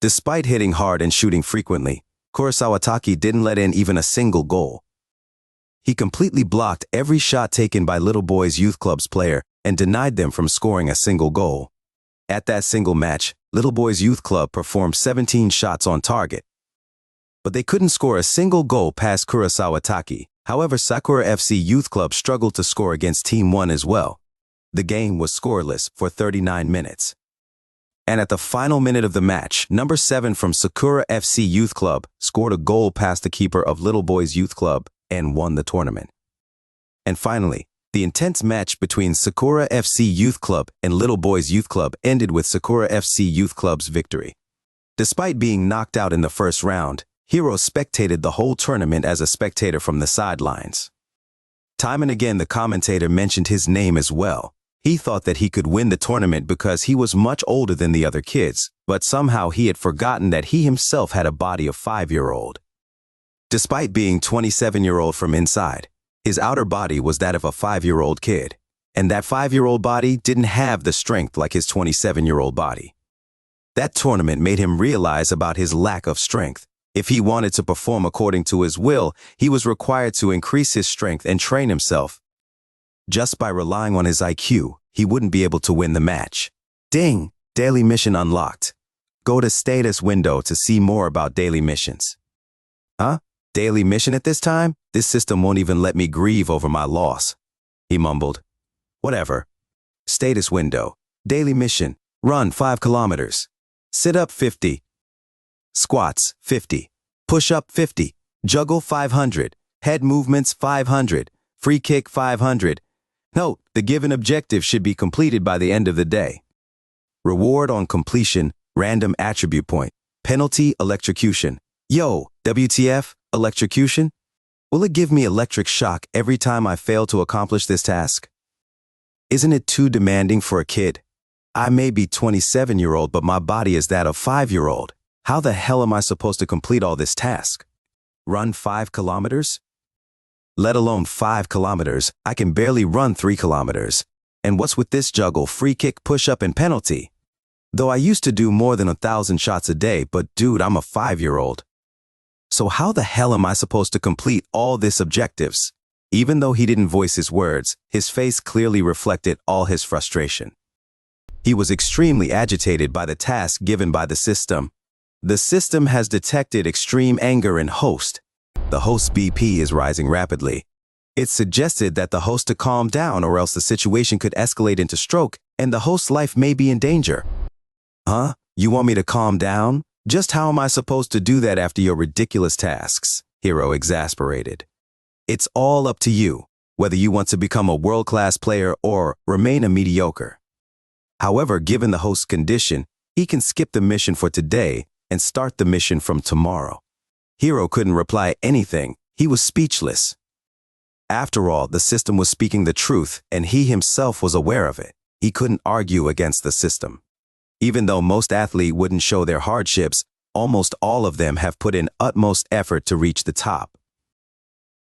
Despite hitting hard and shooting frequently, Kurosawatake didn't let in even a single goal. He completely blocked every shot taken by Little Boys Youth Club's player and denied them from scoring a single goal. At that single match, Little Boys Youth Club performed 17 shots on target. But they couldn't score a single goal past Kurosawatake. However, Sakura FC Youth Club struggled to score against Team 1 as well. The game was scoreless for 39 minutes. And at the final minute of the match, number 7 from Sakura FC Youth Club scored a goal past the keeper of Little Boys Youth Club and won the tournament. And finally, the intense match between Sakura FC Youth Club and Little Boys Youth Club ended with Sakura FC Youth Club's victory. Despite being knocked out in the first round, Hiro spectated the whole tournament as a spectator from the sidelines. Time and again, the commentator mentioned his name as well. He thought that he could win the tournament because he was much older than the other kids, but somehow he had forgotten that he himself had a body of 5-year-old. Despite being 27-year-old from inside, his outer body was that of a 5-year-old kid, and that 5-year-old body didn't have the strength like his 27-year-old body. That tournament made him realize about his lack of strength. If he wanted to perform according to his will, he was required to increase his strength and train himself. Just by relying on his IQ, he wouldn't be able to win the match. Ding! Daily mission unlocked. Go to status window to see more about daily missions. Huh? Daily mission at this time? This system won't even let me grieve over my loss. He mumbled. Whatever. Status window. Daily mission. Run 5 kilometers. Sit up 50. Squats 50. Push up 50. Juggle 500. Head movements 500. Free kick 500. Note, the given objective should be completed by the end of the day. Reward on completion, random attribute point. Penalty, electrocution. Yo, WTF, electrocution? Will it give me electric shock every time I fail to accomplish this task? Isn't it too demanding for a kid? I may be 27-year-old, but my body is that of 5-year-old. How the hell am I supposed to complete all this task? Run 5 kilometers? Let alone 5 kilometers, I can barely run 3 kilometers. And what's with this juggle, free kick, push-up, and penalty? Though I used to do more than 1,000 shots a day, but dude, I'm a 5-year-old. So how the hell am I supposed to complete all these objectives? Even though he didn't voice his words, his face clearly reflected all his frustration. He was extremely agitated by the task given by the system. The system has detected extreme anger in host. The host's BP is rising rapidly. It's suggested that the host to calm down or else the situation could escalate into stroke and the host's life may be in danger. Huh? You want me to calm down? Just how am I supposed to do that after your ridiculous tasks? Hiro exasperated. It's all up to you, whether you want to become a world-class player or remain a mediocre. However, given the host's condition, he can skip the mission for today and start the mission from tomorrow. Hiro couldn't reply anything. He was speechless. After all, the system was speaking the truth, and he himself was aware of it. He couldn't argue against the system. Even though most athletes wouldn't show their hardships, almost all of them have put in utmost effort to reach the top.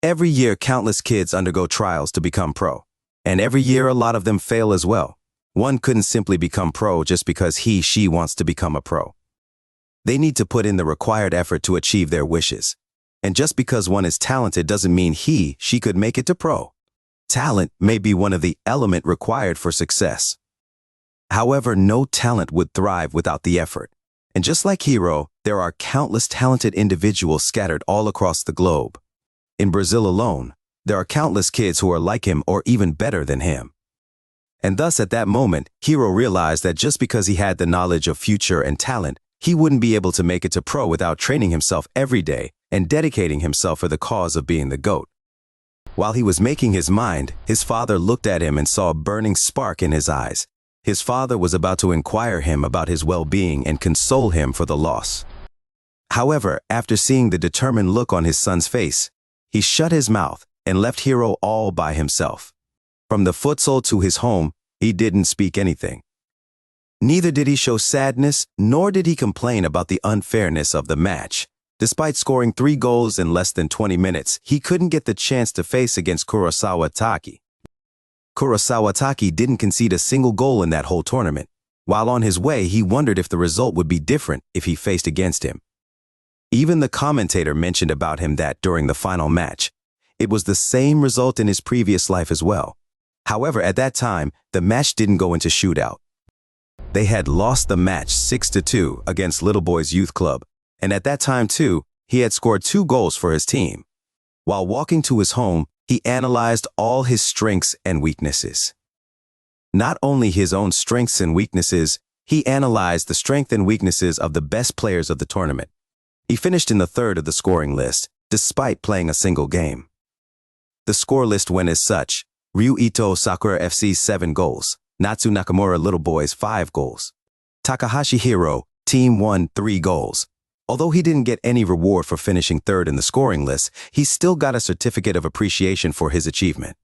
Every year, countless kids undergo trials to become pro. And every year, a lot of them fail as well. One couldn't simply become pro just because she wants to become a pro. They need to put in the required effort to achieve their wishes. And just because one is talented doesn't mean she could make it to pro. Talent may be one of the elements required for success. However, no talent would thrive without the effort. And just like Hiro, there are countless talented individuals scattered all across the globe. In Brazil alone, there are countless kids who are like him or even better than him. And thus at that moment, Hiro realized that just because he had the knowledge of future and talent, he wouldn't be able to make it to pro without training himself every day and dedicating himself for the cause of being the GOAT. While he was making his mind, his father looked at him and saw a burning spark in his eyes. His father was about to inquire him about his well-being and console him for the loss. However, after seeing the determined look on his son's face, he shut his mouth and left Hiro all by himself. From the futsal to his home, he didn't speak anything. Neither did he show sadness, nor did he complain about the unfairness of the match. Despite scoring 3 goals in less than 20 minutes, he couldn't get the chance to face against Kurosawa Taki. Kurosawa Taki didn't concede a single goal in that whole tournament. While on his way, he wondered if the result would be different if he faced against him. Even the commentator mentioned about him that during the final match, it was the same result in his previous life as well. However, at that time, the match didn't go into shootout. They had lost the match 6-2 against Little Boys Youth Club, and at that time too, he had scored 2 goals for his team. While walking to his home, he analyzed all his strengths and weaknesses. Not only his own strengths and weaknesses, he analyzed the strengths and weaknesses of the best players of the tournament. He finished in the 3rd of the scoring list, despite playing a single game. The score list went as such: Ryu Ito Sakura FC 7 goals, Natsu Nakamura Little Boys 5 goals. Takahashi Hiro, Team 1 3 goals. Although he didn't get any reward for finishing 3rd in the scoring list, he still got a certificate of appreciation for his achievement.